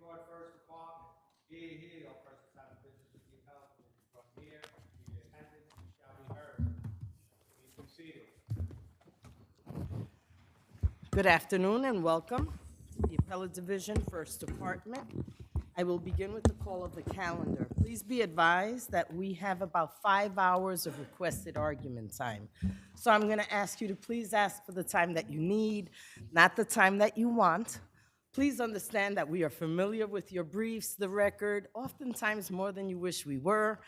Court First Department. Hear, all persons having business with the appellate will be brought near, to your attendance, and shall be heard. Please be seated. Good afternoon and welcome to the Appellate Division, First Department. I will begin with the call of the calendar. Please be advised that we have about 5 hours of requested argument time. So I'm going to ask you to please ask for the time that you need, not the time that you want. Please understand that we are familiar with your briefs, the record, oftentimes more than you wish we were.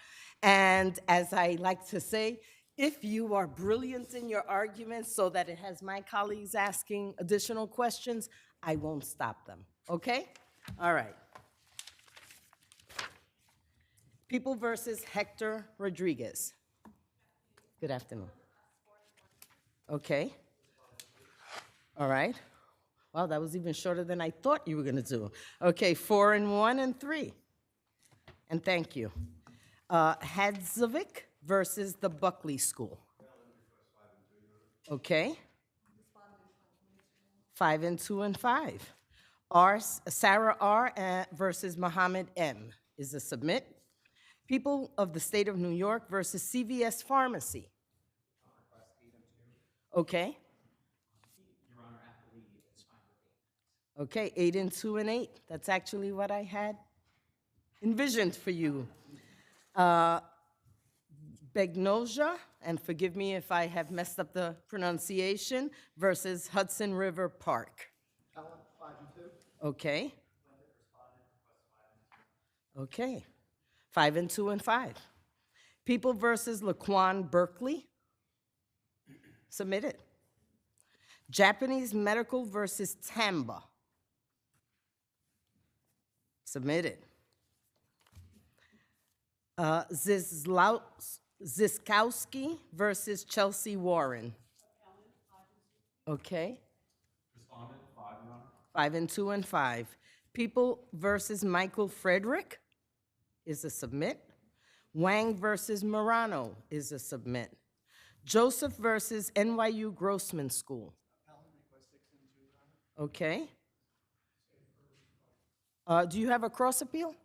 And as I like to say, if you are brilliant in your arguments so that it has my colleagues asking additional questions, I won't stop them, okay? All right. People versus Hector Rodriguez. Good afternoon. Okay. All right. Wow, that was even shorter than I thought you were going to do. Okay, 4 and 1 and 3. And thank you. Zavic versus the Buckley School. Okay. 5 and 2 and 5. Sarah R. versus Muhammad M. is a submit. People of the State of New York versus CVS Pharmacy. Okay. Your Honor, Appellate is fine with 8. Okay, 8 and 2 and 8. That's actually what I had envisioned for you. Begnosia, and forgive me if I have messed up the pronunciation, versus Hudson River Park. Appellant, 5 and 2. Okay. Okay. 5 and 2 and 5. People versus Laquan Berkeley. Submitted. Japanese Medical versus Tamba. Submitted. Ziscowski versus Chelsea Warren. Okay. Respondent, 5, Your Honor. 5 and 2 and 5. People versus Michael Frederick is a submit. Wang versus Morano is a submit. Joseph versus NYU Grossman School. Okay. Do you have a cross appeal?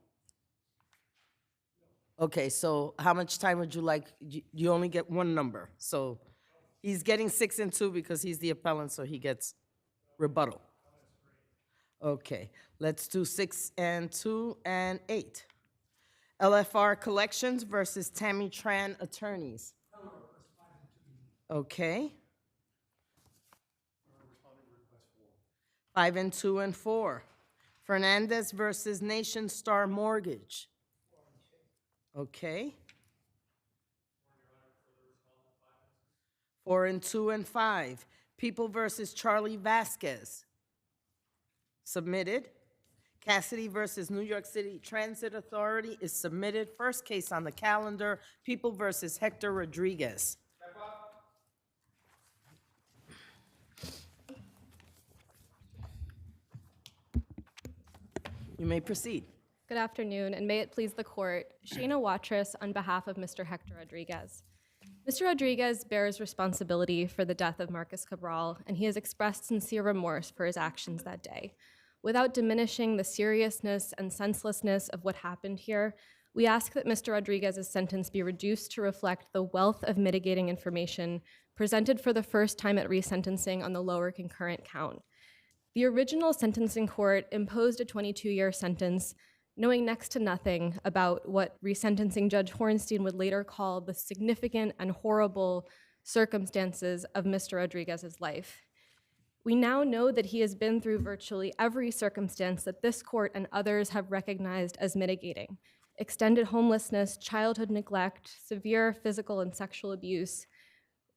Okay, so how much time would you like? You only get one number. So he's getting 6 and 2 because he's the appellant, so he gets rebuttal. Okay, let's do 6 and 2 and 8. LFR Collections versus Tammy Tran Attorneys. Okay. 5 and 2 and 4. Fernandez versus Nation Star Mortgage. Okay. 4 and 2 and 5. People versus Charlie Vasquez. Submitted. Cassidy versus New York City Transit Authority is submitted. First case on the calendar, People versus Hector Rodriguez. Step up. You may proceed. Good afternoon, and may it please the court, Shana Watrous on behalf of Mr. Hector Rodriguez. Mr. Rodriguez bears responsibility for the death of Marcus Cabral, and he has expressed sincere remorse for his actions that day. Without diminishing the seriousness and senselessness of what happened here, we ask that Mr. Rodriguez's sentence be reduced to reflect the wealth of mitigating information presented for the first time at resentencing on the lower concurrent count. The original sentencing court imposed a 22-year sentence, knowing next to nothing about what resentencing Judge Hornstein would later call the significant and horrible circumstances of Mr. Rodriguez's life. We now know that he has been through virtually every circumstance that this court and others have recognized as mitigating: extended homelessness, childhood neglect, severe physical and sexual abuse.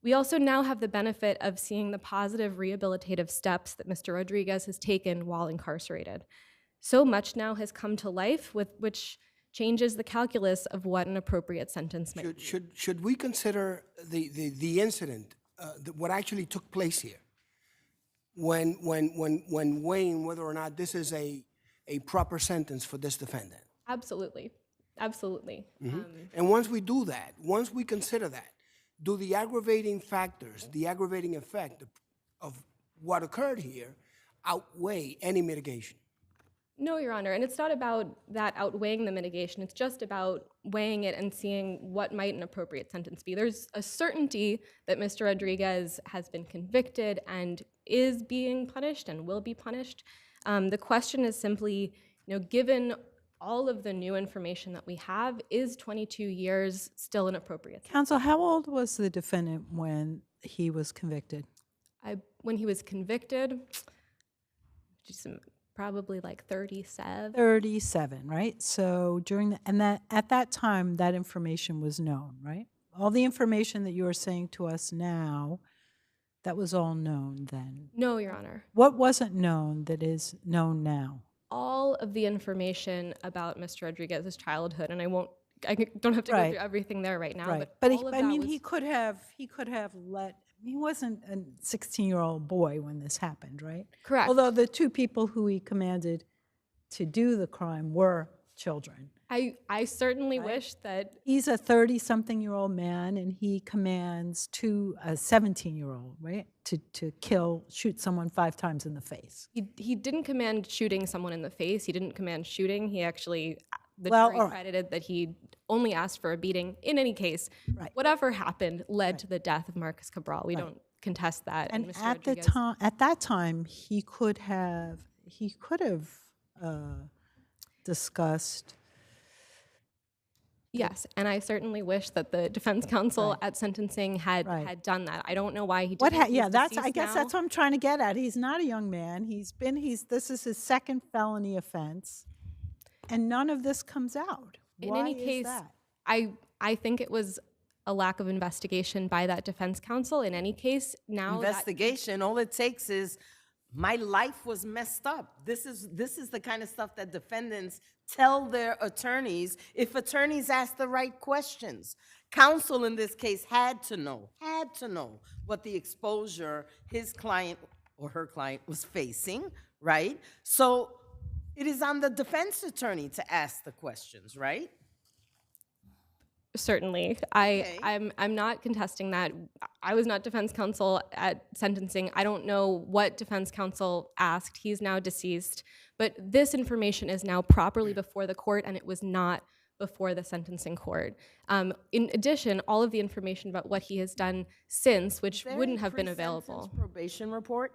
We also now have the benefit of seeing the positive rehabilitative steps that Mr. Rodriguez has taken while incarcerated. So much now has come to life, with which changes the calculus of what an appropriate sentence might be. Should we consider the incident, what actually took place here, when weighing whether or not this is a proper sentence for this defendant? Absolutely, absolutely. And once we do that, once we consider that, do the aggravating factors, the aggravating effect of what occurred here outweigh any mitigation? No, Your Honor, and it's not about that outweighing the mitigation. It's just about weighing it and seeing what might an appropriate sentence be. There's a certainty that Mr. Rodriguez has been convicted and is being punished and will be punished. The question is simply, given all of the new information that we have, is 22 years still an appropriate sentence? Counsel, how old was the defendant when he was convicted? When he was convicted, probably like 37. 37, right? So at that time, that information was known, right? All the information that you are saying to us now, that was all known then. No, Your Honor. What wasn't known that is known now? All of the information about Mr. Rodriguez's childhood, and I don't have to go through everything there right now. Right, But but all of that was, he could have let. He wasn't a 16-year-old boy when this happened, right? Correct. Although the two people who he commanded to do the crime were children. I certainly wish that He's a 30-something-year-old man, and he commands a 17-year-old, right, to shoot someone 5 times in the face. he didn't command shooting someone in the face. He didn't command shooting. He actually, the Well, jury all right. credited that he only asked for a beating. In any case, Right. whatever happened led to the death of Marcus Cabral. We don't contest that. And Mr. at Rodriguez, that time, he could have discussed. yes, and I certainly wish that the defense counsel at sentencing had done that. I don't know why he didn't. He's I guess deceased that's now. what I'm trying to get at. He's not a young man. This is his second felony offense, and none of this comes out. In Why any is case, that? I think it was a lack of investigation by that defense counsel. In any case, now that Investigation, all it takes is, my life was messed up. This is the kind of stuff that defendants tell their attorneys if attorneys ask the right questions. Counsel in this case had to know what the exposure his client or her client was facing, right? So it is on the defense attorney to ask the questions, right? certainly, Okay. I'm not contesting that. I was not defense counsel at sentencing. I don't know what defense counsel asked. He's now deceased, but this information is now properly before the court, and it was not before the sentencing court. In addition, all of the information about what he has done since, which wouldn't have been available. Pre-sentence probation report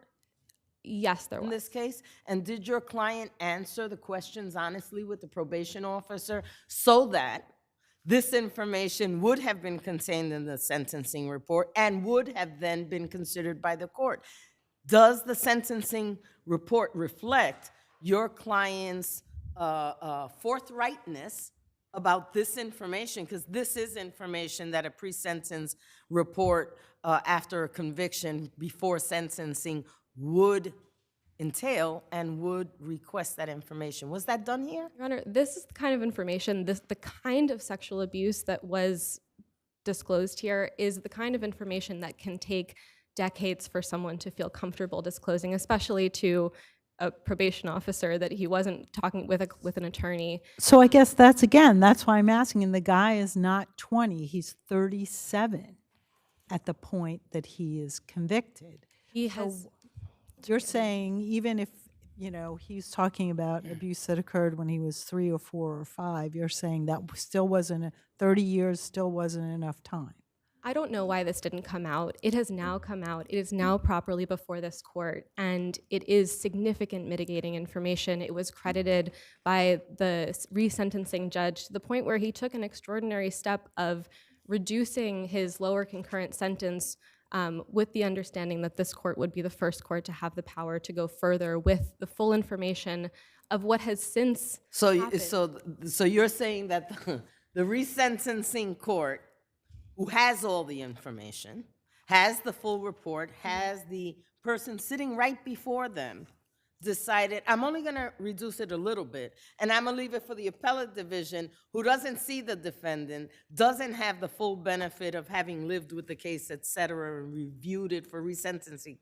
Yes, there in was. this case? And did your client answer the questions honestly with the probation officer so that this information would have been contained in the sentencing report and would have then been considered by the court? Does the sentencing report reflect your client's forthrightness about this information? Because this is information that a pre-sentence report after a conviction before sentencing would entail and would request that information. Was that done here? Your Honor, this is the kind of information, the kind of sexual abuse that was disclosed here is the kind of information that can take decades for someone to feel comfortable disclosing, especially to a probation officer that he wasn't talking with an attorney. So I guess that's why I'm asking. And the guy is not 20, he's 37 at the point that he is convicted. He has, You're saying even if, he's talking about abuse that occurred when he was 3 or 4 or 5, you're saying that still wasn't, 30 years still wasn't enough time. I don't know why this didn't come out. It has now come out. It is now properly before this court, and it is significant mitigating information. It was credited by the resentencing judge to the point where he took an extraordinary step of reducing his lower concurrent sentence with the understanding that this court would be the first court to have the power to go further with the full information of what has since happened. So you're saying that the resentencing court, who has all the information, has the full report, has the person sitting right before them, decided, I'm only going to reduce it a little bit, and I'm going to leave it for the appellate division, who doesn't see the defendant, doesn't have the full benefit of having lived with the case, et cetera, and reviewed it for resentencing.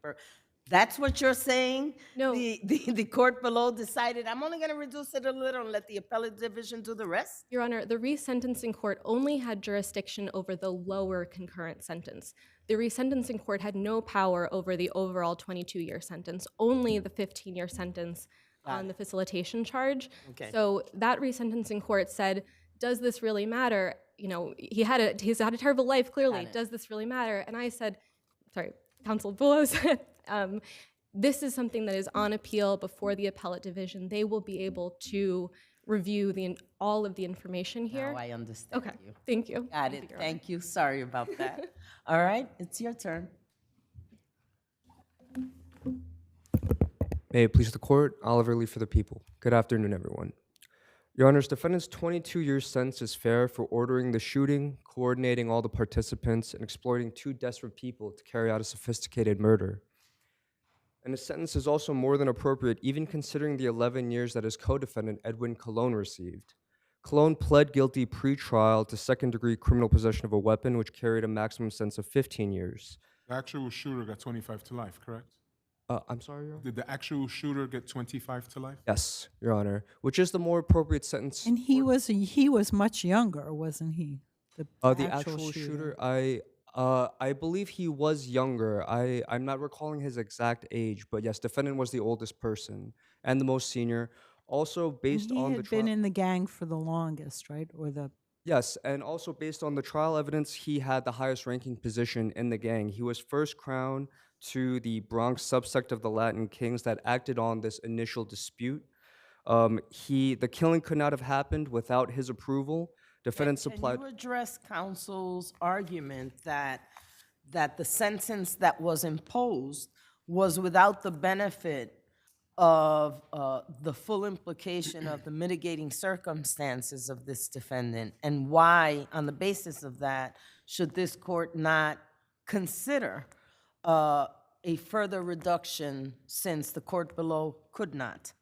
That's what you're saying? No. The court below decided, I'm only going to reduce it a little and let the appellate division do the rest? Your Honor, the resentencing court only had jurisdiction over the lower concurrent sentence. The resentencing court had no power over the overall 22-year sentence, only the 15-year sentence on the facilitation charge. Okay. So that resentencing court said, does this really matter? You know, he's had a terrible life, clearly. Got it. Does this really matter? And I said, sorry, Counsel Bullough said, this is something that is on appeal before the appellate division. They will be able to review all of the information here. Now I understand Okay, you. thank you. Got it. Thank you. Sorry about that. All right, it's your turn. May it please the court, Oliver Lee for the people. Good afternoon, everyone. Your Honors, defendant's 22-year sentence is fair for ordering the shooting, coordinating all the participants, and exploiting 2 desperate people to carry out a sophisticated murder. And the sentence is also more than appropriate, even considering the 11 years that his co-defendant, Edwin Colon, received. Colon pled guilty pre-trial to second-degree criminal possession of a weapon, which carried a maximum sentence of 15 years. The actual shooter got 25 to life, correct? I'm sorry, Your Honor? Did the actual shooter get 25 to life? Yes, Your Honor, which is the more appropriate sentence. And he was much younger, wasn't he? The actual shooter, I believe he was younger. I'm not recalling his exact age, but yes, defendant was the oldest person and the most senior. Also, based And he on the had trial, been in the gang for the longest, right? yes, and also based on the trial evidence, he had the highest ranking position in the gang. He was first crowned to the Bronx subsect of the Latin Kings that acted on this initial dispute. The killing could not have happened without his approval. Defendant supplied. Can you address counsel's argument that the sentence that was imposed was without the benefit of the full implication of the mitigating circumstances of this defendant, and why, on the basis of that, should this court not consider a further reduction since the court below could not?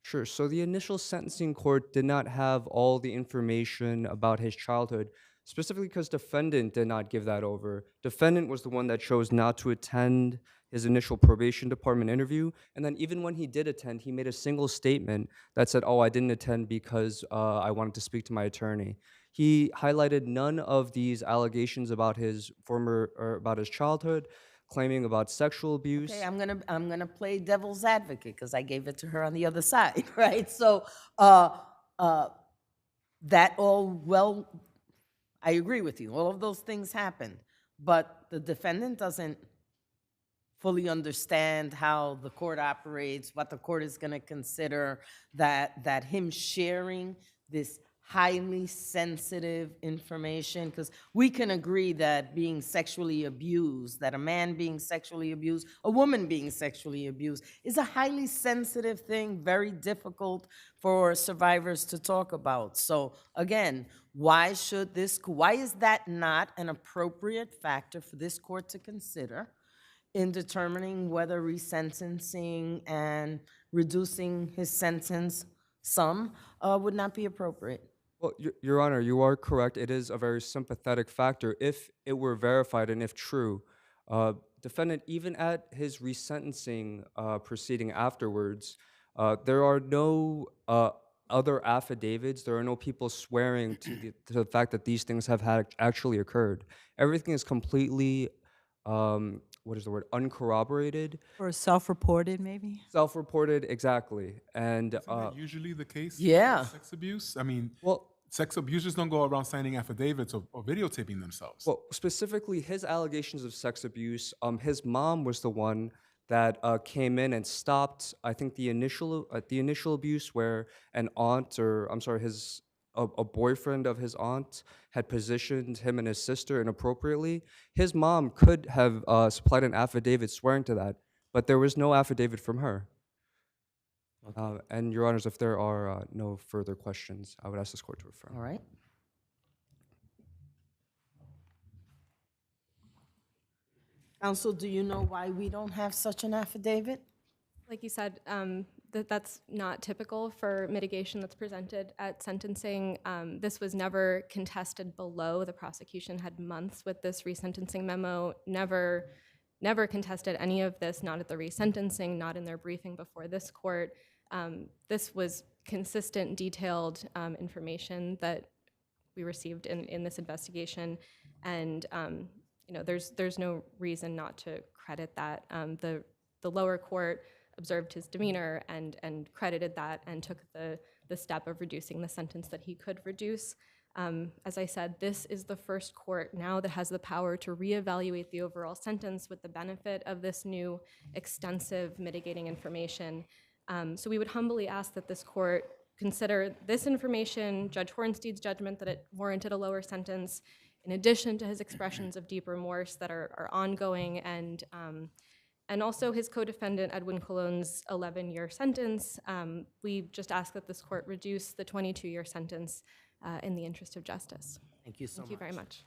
Sure. So the initial sentencing court did not have all the information about his childhood, specifically because defendant did not give that over. Defendant was the one that chose not to attend his initial probation department interview. And then even when he did attend, he made a single statement that said, oh, I didn't attend because I wanted to speak to my attorney. He highlighted none of these allegations about his about his childhood, claiming about sexual abuse. Okay, I'm gonna play devil's advocate because I gave it to her on the other side, right? So that I agree with you. All of those things happened, but the defendant doesn't fully understand how the court operates, what the court is going to consider, that him sharing this highly sensitive information, because we can agree that being sexually abused, that a man being sexually abused, a woman being sexually abused, is a highly sensitive thing, very difficult for survivors to talk about. So again, why is that not an appropriate factor for this court to consider in determining whether resentencing and reducing his sentence would not be appropriate? Well, Your Honor, you are correct. It is a very sympathetic factor if it were verified and if true. Defendant, even at his resentencing proceeding afterwards, there are no other affidavits. There are no people swearing to the fact that these things have actually occurred. Everything is completely, uncorroborated. Or self-reported, maybe? Self-reported, exactly. And Isn't that usually the case? Yeah. With sex abuse? I mean, well, sex abusers don't go around signing affidavits or videotaping themselves. well, specifically his allegations of sex abuse, his mom was the one that came in and stopped, I think, the initial abuse where an aunt, or I'm sorry, a boyfriend of his aunt had positioned him and his sister inappropriately. His mom could have supplied an affidavit swearing to that, but there was no affidavit from her. And Your Honors, if there are no further questions, I would ask this court to affirm. All right. Counsel, do you know why we don't have such an affidavit? Like you said, that's not typical for mitigation that's presented at sentencing. This was never contested below. The prosecution had months with this resentencing memo, never contested any of this, not at the resentencing, not in their briefing before this court. This was consistent, detailed information that we received in this investigation, and there's no reason not to credit that. The lower court observed his demeanor and credited that and took the step of reducing the sentence that he could reduce. As I said, this is the first court now that has the power to reevaluate the overall sentence with the benefit of this new extensive mitigating information. So we would humbly ask that this court consider this information, Judge Hornsteed's judgment that it warranted a lower sentence, in addition to his expressions of deep remorse that are ongoing, and also his co-defendant Edwin Colon's 11-year sentence. We just ask that this court reduce the 22-year sentence in the interest of justice. Thank you so much. Thank you very much.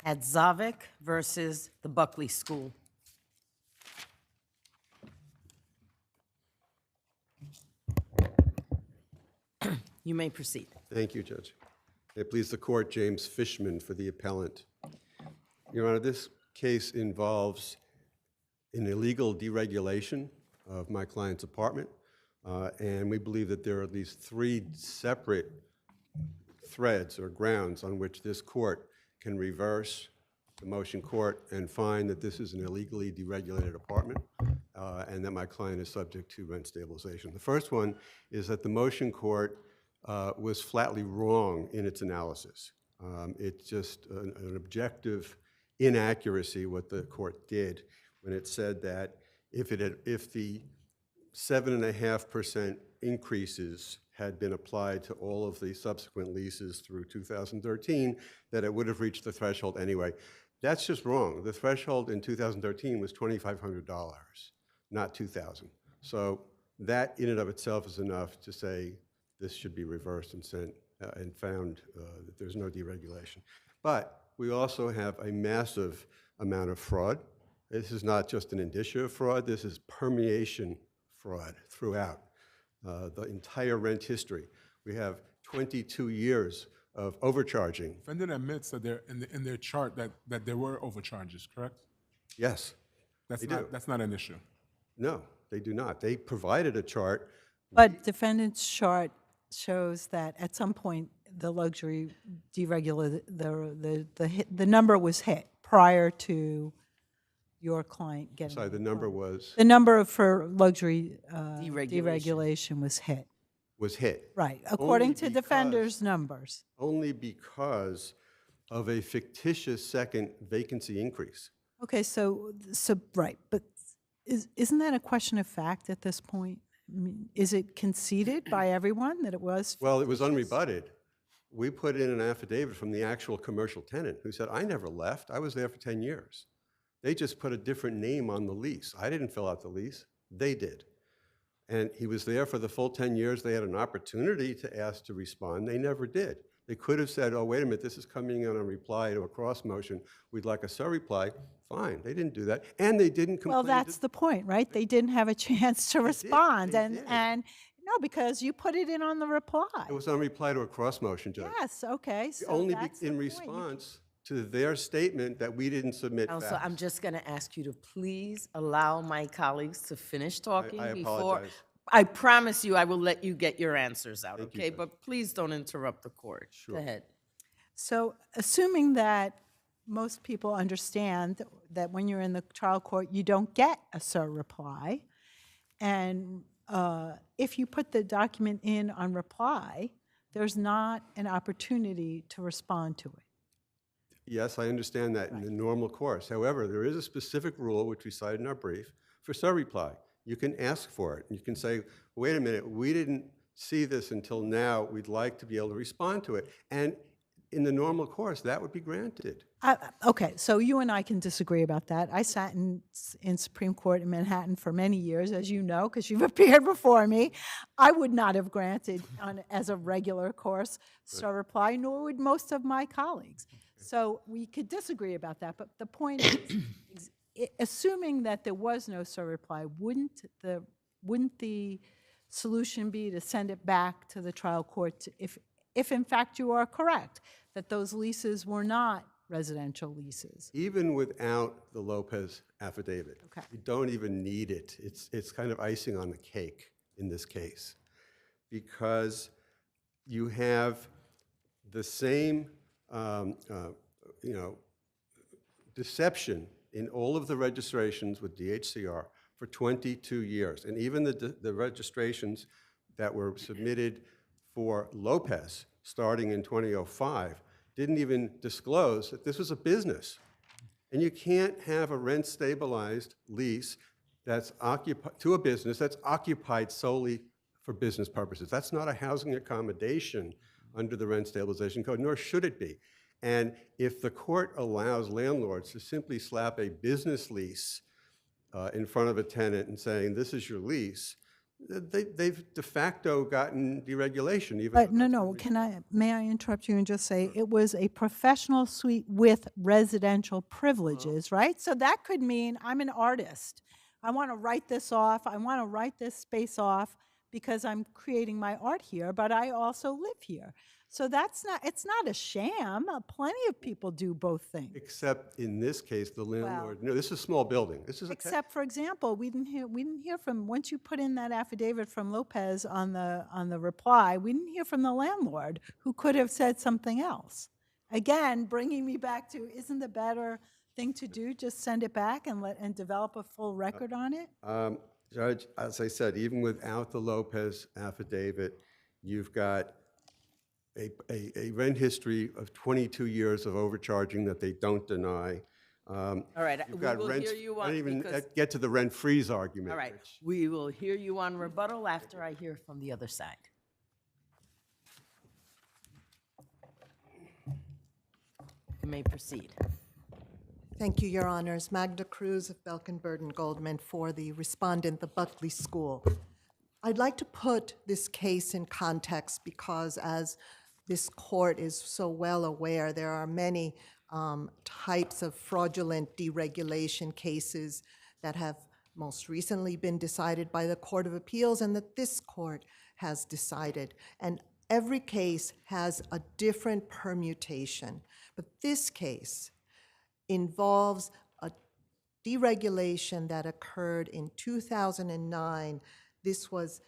At Zavic versus the Buckley School. You may proceed. Thank you, Judge. May it please the court, James Fishman for the appellant. Your Honor, this case involves an illegal deregulation of my client's apartment, and we believe that there are at least 3 separate threads or grounds on which this court can reverse the motion court and find that this is an illegally deregulated apartment and that my client is subject to rent stabilization. The first one is that the motion court was flatly wrong in its analysis. It's just an objective inaccuracy what the court did when it said that if the 7.5% increases had been applied to all of the subsequent leases through 2013, that it would have reached the threshold anyway. That's just wrong. The threshold in 2013 was $2,500, not $2,000. So that in and of itself is enough to say this should be reversed and sent and found that there's no deregulation. But we also have a massive amount of fraud. This is not just an indicia of fraud, this is permeation fraud throughout the entire rent history. We have 22 years of overcharging. Defendant admits that they're in their chart that there were overcharges, correct? Yes, That's not an issue. no, they do not. They provided a chart. But defendant's chart shows that at some point, the luxury deregulated, the number was hit prior to your client getting. Sorry, the number was The number for luxury Deregulation. deregulation was hit. hit. Right, according Only to because- defender's numbers. Only because of a fictitious second vacancy increase. Okay, so right, but isn't that a question of fact at this point? I mean, is it conceded by everyone that it was? Well, it was unrebutted. We put in an affidavit from the actual commercial tenant who said, I never left. I was there for 10 years. They just put a different name on the lease. I didn't fill out the lease. They did. And he was there for the full 10 years. They had an opportunity to ask to respond. They never did. They could have said, oh, wait a minute, this is coming in on a reply to a cross motion. We'd like a surreply. Fine. They didn't do that. And they didn't complain. Well, that's the point, right? They didn't have a chance to respond. they did. And no, because you put it in on the reply. It was on reply to a cross motion, Judge. Yes, okay, so Only that's the in point. response to their statement that we didn't submit Counsel, facts. I'm just going to ask you to please allow my colleagues to finish talking I before. apologize. I promise you I will let you get your answers out, Thank you, okay? Judge. But please don't interrupt the court. Go ahead. So assuming that most people understand that when you're in the trial court, you don't get a surreply, and if you put the document in on reply, there's not an opportunity to respond to it. Yes, I understand that in the normal course. However, there is a specific rule, which we cited in our brief, for surreply. You can ask for it. You can say, wait a minute, we didn't see this until now. We'd like to be able to respond to it. And in the normal course, that would be granted. Okay, so you and I can disagree about that. I sat in Supreme Court in Manhattan for many years, as you know, because you've appeared before me. I would not have granted as a regular course surreply, nor would most of my colleagues. So we could disagree about that, but the point is, assuming that there was no surreply, wouldn't the solution be to send it back to the trial court if in fact you are correct that those leases were not residential leases? Even without the Lopez affidavit, Okay. you don't even need it. It's kind of icing on the cake in this case, because you have the same deception in all of the registrations with DHCR for 22 years. And even the registrations that were submitted for Lopez starting in 2005 didn't even disclose that this was a business. And you can't have a rent-stabilized lease that's occupied to a business that's occupied solely for business purposes. That's not a housing accommodation under the Rent Stabilization Code, nor should it be. And if the court allows landlords to simply slap a business lease in front of a tenant and saying, this is your lease, they've de facto gotten deregulation. Even But no, may I interrupt you and just say, it was a professional suite with residential privileges, right? So that could mean I'm an artist. I want to write this off. I want to write this space off because I'm creating my art here, but I also live here. So it's not a sham. Plenty of people do both things. Except in this case, the landlord, no, this is a small building. This is Except, for example, we didn't hear from, once you put in that affidavit from Lopez on the reply, we didn't hear from the landlord who could have said something else. Again, bringing me back to, isn't the better thing to do just send it back and develop a full record on it? Judge, as I said, even without the Lopez affidavit, you've got a rent history of 22 years of overcharging that they don't deny. All right, You've we got will rents, hear you I on, didn't even because, get to the rent freeze argument. all right, which- we will hear you on rebuttal after I hear from the other side. You may proceed. Thank you, Your Honors. Magda Cruz of Belkin Burden Goldman for the respondent, the Buckley School. I'd like to put this case in context because, as this court is so well aware, there are many types of fraudulent deregulation cases that have most recently been decided by the Court of Appeals and that this court has decided. And every case has a different permutation. But this case involves a deregulation that occurred in 2009. This was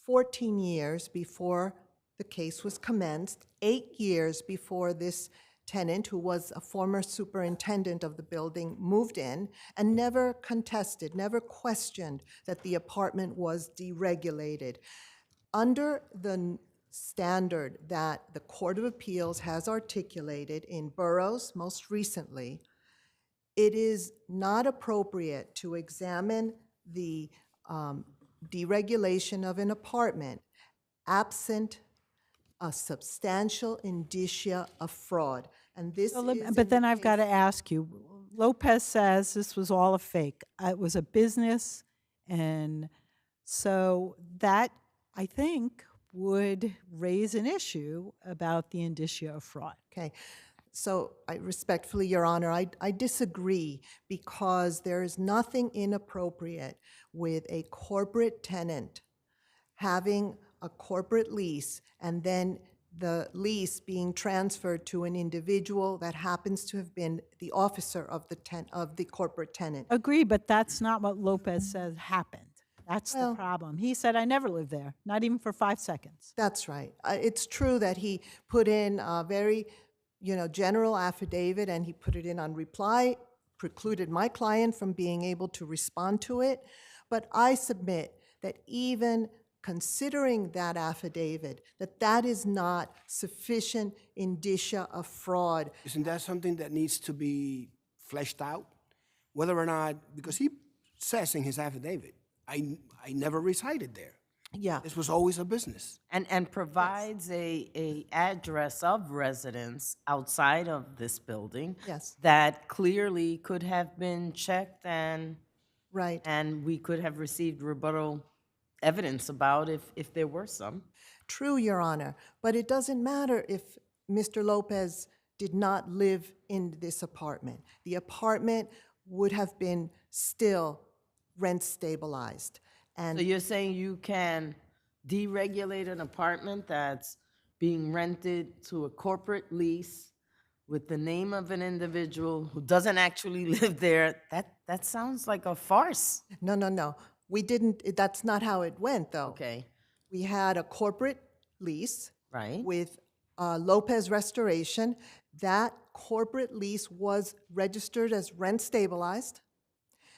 14 years before the case was commenced, 8 years before this tenant, who was a former superintendent of the building, moved in and never contested, never questioned that the apartment was deregulated. Under the standard that the Court of Appeals has articulated in Burroughs most recently, it is not appropriate to examine the deregulation of an apartment absent a substantial indicia of fraud. And this is But then I've got to ask you, Lopez says this was all a fake. It was a business, and so that, I think, would raise an issue about the indicia of fraud. Okay. So I respectfully, Your Honor, I disagree, because there is nothing inappropriate with a corporate tenant having a corporate lease and then the lease being transferred to an individual that happens to have been the officer of the corporate tenant. Agree, but that's not what Lopez says happened. That's the problem. He said, I never lived there, not even for 5 seconds. That's right. It's true that he put in a very, general affidavit, and he put it in on reply, precluded my client from being able to respond to it. But I submit that even considering that affidavit, that is not sufficient indicia of fraud. Isn't that something that needs to be fleshed out? Whether or not, because he says in his affidavit, I never resided there. Yeah. This was always a business. And provides a address of residence outside of this building. Yes. That clearly could have been checked and Right. we could have received rebuttal evidence about if there were some. True, Your Honor, but it doesn't matter if Mr. Lopez did not live in this apartment. The apartment would have been still rent stabilized. And So you're saying you can deregulate an apartment that's being rented to a corporate lease with the name of an individual who doesn't actually live there? That sounds like a farce. no. We didn't, that's not how it went, though. Okay, We had a corporate lease right? with Lopez Restoration, that corporate lease was registered as rent stabilized.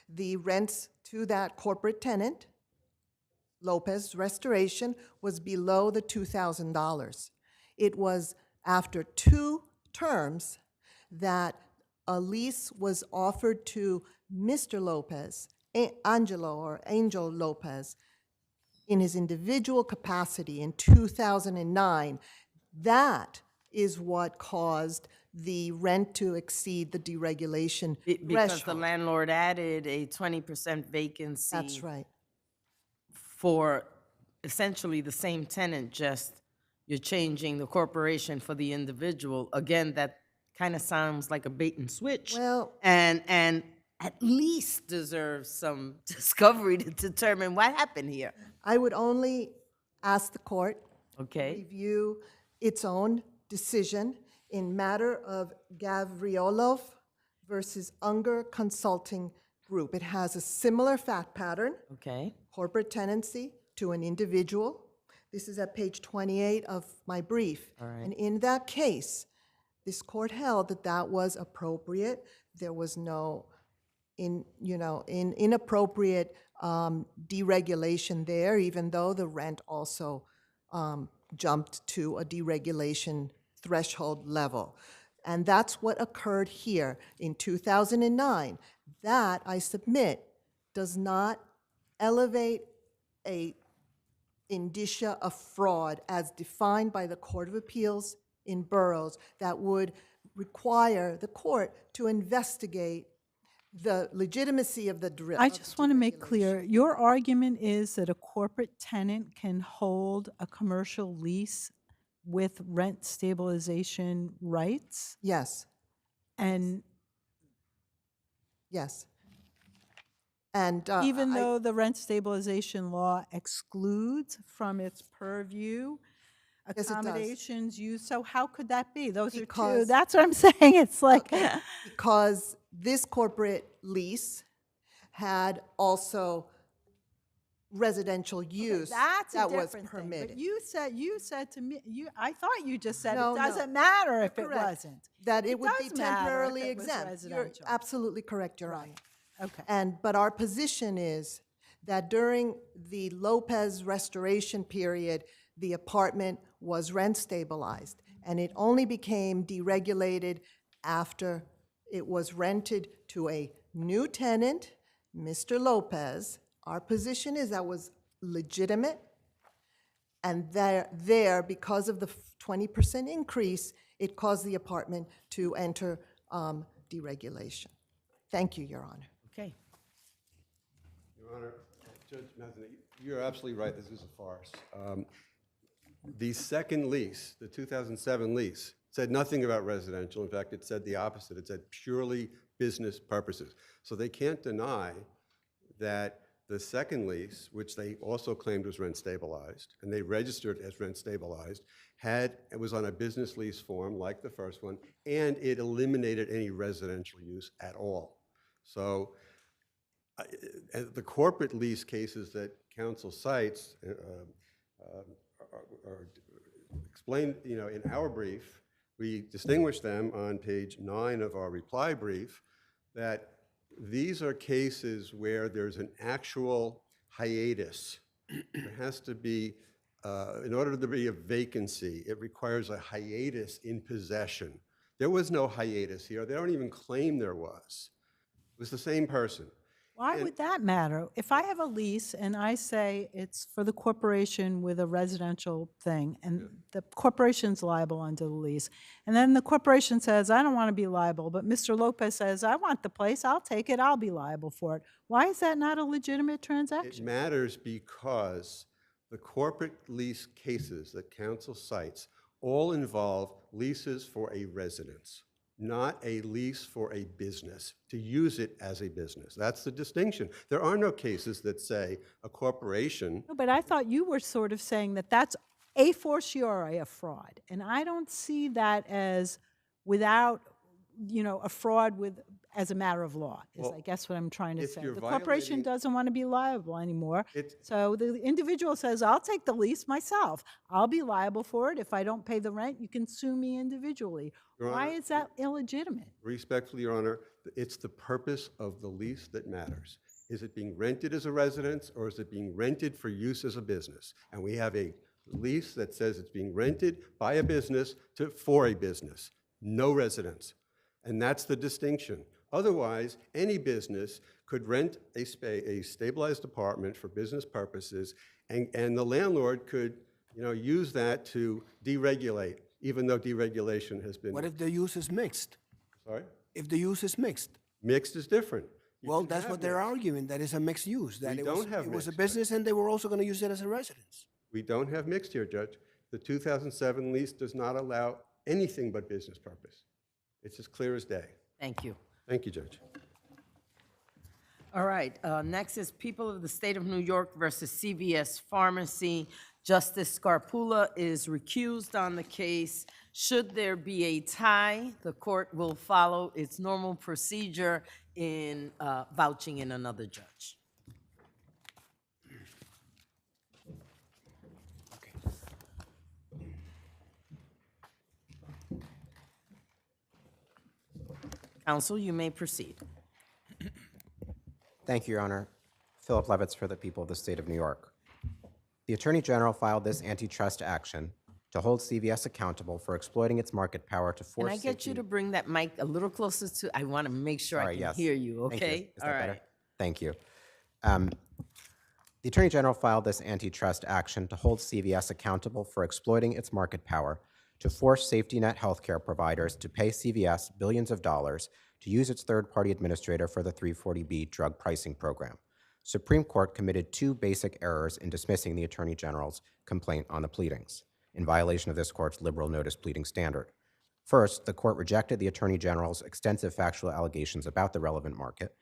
The rents to that corporate tenant, Lopez Restoration, was below the $2,000. It was after 2 terms that a lease was offered to Mr. Lopez, Angelo or Angel Lopez, in his individual capacity in 2009. That is what caused the rent to exceed the deregulation Because the threshold. landlord added a 20% vacancy. That's right. For essentially the same tenant, just you're changing the corporation for the individual. Again, that kind of sounds like a bait and switch. Well- And at least deserves some discovery to determine what happened here. I would only ask the court to Okay? review its own decision in matter of Gavriolov versus Unger Consulting Group. It has a similar fact pattern, Okay? corporate tenancy to an individual. This is at page 28 of my brief. All right. And in that case, this court held that that was appropriate. There was no inappropriate deregulation there, even though the rent also jumped to a deregulation threshold level. And that's what occurred here in 2009. That, I submit, does not elevate a indicia of fraud as defined by the Court of Appeals in Burroughs that would require the court to investigate the legitimacy of the I just want to make clear, your argument is that a corporate tenant can hold a commercial lease with rent stabilization rights? Yes, And yes. And even though the rent stabilization law excludes from its purview Yes, it does. accommodations used, so how could that be? Those are two, Because- that's what I'm saying, it's like, because this corporate lease had also residential use that's a that was different thing. permitted. But you said to me, I thought you just said No, it no. doesn't matter if it Correct. wasn't. That it would be does matter if temporarily it was exempt. You're residential. absolutely correct, Your Honor. Okay. But our position is that during the Lopez restoration period, the apartment was rent stabilized, and it only became deregulated after it was rented to a new tenant, Mr. Lopez. Our position is that was legitimate, and there, because of the 20% increase, it caused the apartment to enter deregulation. Thank you, Your Honor. Okay. Your Honor, Judge Mazzini, you're absolutely right, this is a farce. The second lease, the 2007 lease, said nothing about residential. In fact, it said the opposite. It said purely business purposes. So they can't deny that the second lease, which they also claimed was rent stabilized, and they registered as rent stabilized, it was on a business lease form like the first one, and it eliminated any residential use at all. So the corporate lease cases that counsel cites are explained, in our brief. We distinguish them on page 9 of our reply brief, that these are cases where there's an actual hiatus. There has to be, in order to be a vacancy, it requires a hiatus in possession. There was no hiatus here. They don't even claim there was. It was the same person. Why would that matter? If I have a lease and I say it's for the corporation with a residential thing, and the corporation's liable under the lease, and then the corporation says, I don't want to be liable, but Mr. Lopez says, I want the place, I'll take it, I'll be liable for it. Why is that not a legitimate It transaction? matters because the corporate lease cases that counsel cites all involve leases for a residence, not a lease for a business, to use it as a business. That's the distinction. There are no cases that say a corporation. No, but I thought you were sort of saying that that's a fortiori a fraud, and I don't see that as without, a fraud with as a matter of law, is I guess what I'm trying to if say. you're The corporation violating- doesn't want to be liable anymore. It's- So the individual says, I'll take the lease myself. I'll be liable for it. If I don't pay the rent, you can sue me individually. Your Why Honor, is that illegitimate? Respectfully, Your Honor, it's the purpose of the lease that matters. Is it being rented as a residence, or is it being rented for use as a business? And we have a lease that says it's being rented by a business for a business, no residence. And that's the distinction. Otherwise, any business could rent a stabilized apartment for business purposes, and the landlord could, use that to deregulate, even though deregulation has been. What if the use is mixed? Sorry? If the use is mixed? Mixed is different. You Well, can that's have what they're mixed. arguing, that it's a mixed use, that We it don't have was a mixed. business and they were also going to use it as a residence. We don't have mixed here, Judge. The 2007 lease does not allow anything but business purpose. It's as clear as day. Thank you. Thank you, Judge. All right, next is People of the State of New York versus CVS Pharmacy. Justice Scarpula is recused on the case. Should there be a tie, the court will follow its normal procedure in vouching in another judge. Counsel, you may proceed. Thank you, Your Honor. Philip Levitz for the people of the state of New York. The Attorney General filed this antitrust action to hold CVS accountable for exploiting its market power to force. Can I get you to bring that mic a little closer to, I want to make sure I Sorry, can yes. hear you, Thank you. okay? Is All that right. better? Thank you. The Attorney General filed this antitrust action to hold CVS accountable for exploiting its market power to force safety net healthcare providers to pay CVS billions of dollars to use its third-party administrator for the 340B drug pricing program. Supreme Court committed two basic errors in dismissing the Attorney General's complaint on the pleadings, in violation of this court's liberal notice pleading standard. First, the court rejected the Attorney General's extensive factual allegations about the relevant market,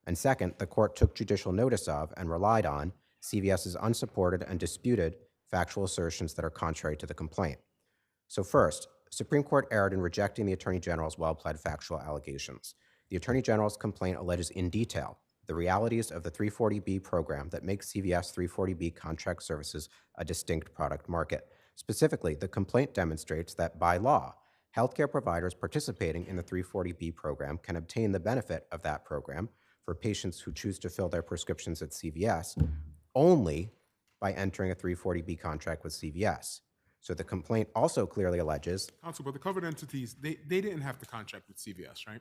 and second, the court took judicial notice of and relied on CVS's unsupported and disputed factual assertions that are contrary to the complaint. So first, Supreme Court erred in rejecting the Attorney General's well-pled factual allegations. The Attorney General's complaint alleges in detail the realities of the 340B program that makes CVS 340B contract services a distinct product market. Specifically, the complaint demonstrates that by law, healthcare providers participating in the 340B program can obtain the benefit of that program for patients who choose to fill their prescriptions at CVS only by entering a 340B contract with CVS. So the complaint also clearly alleges Counsel, but the covered entities, they didn't have to contract with CVS, right?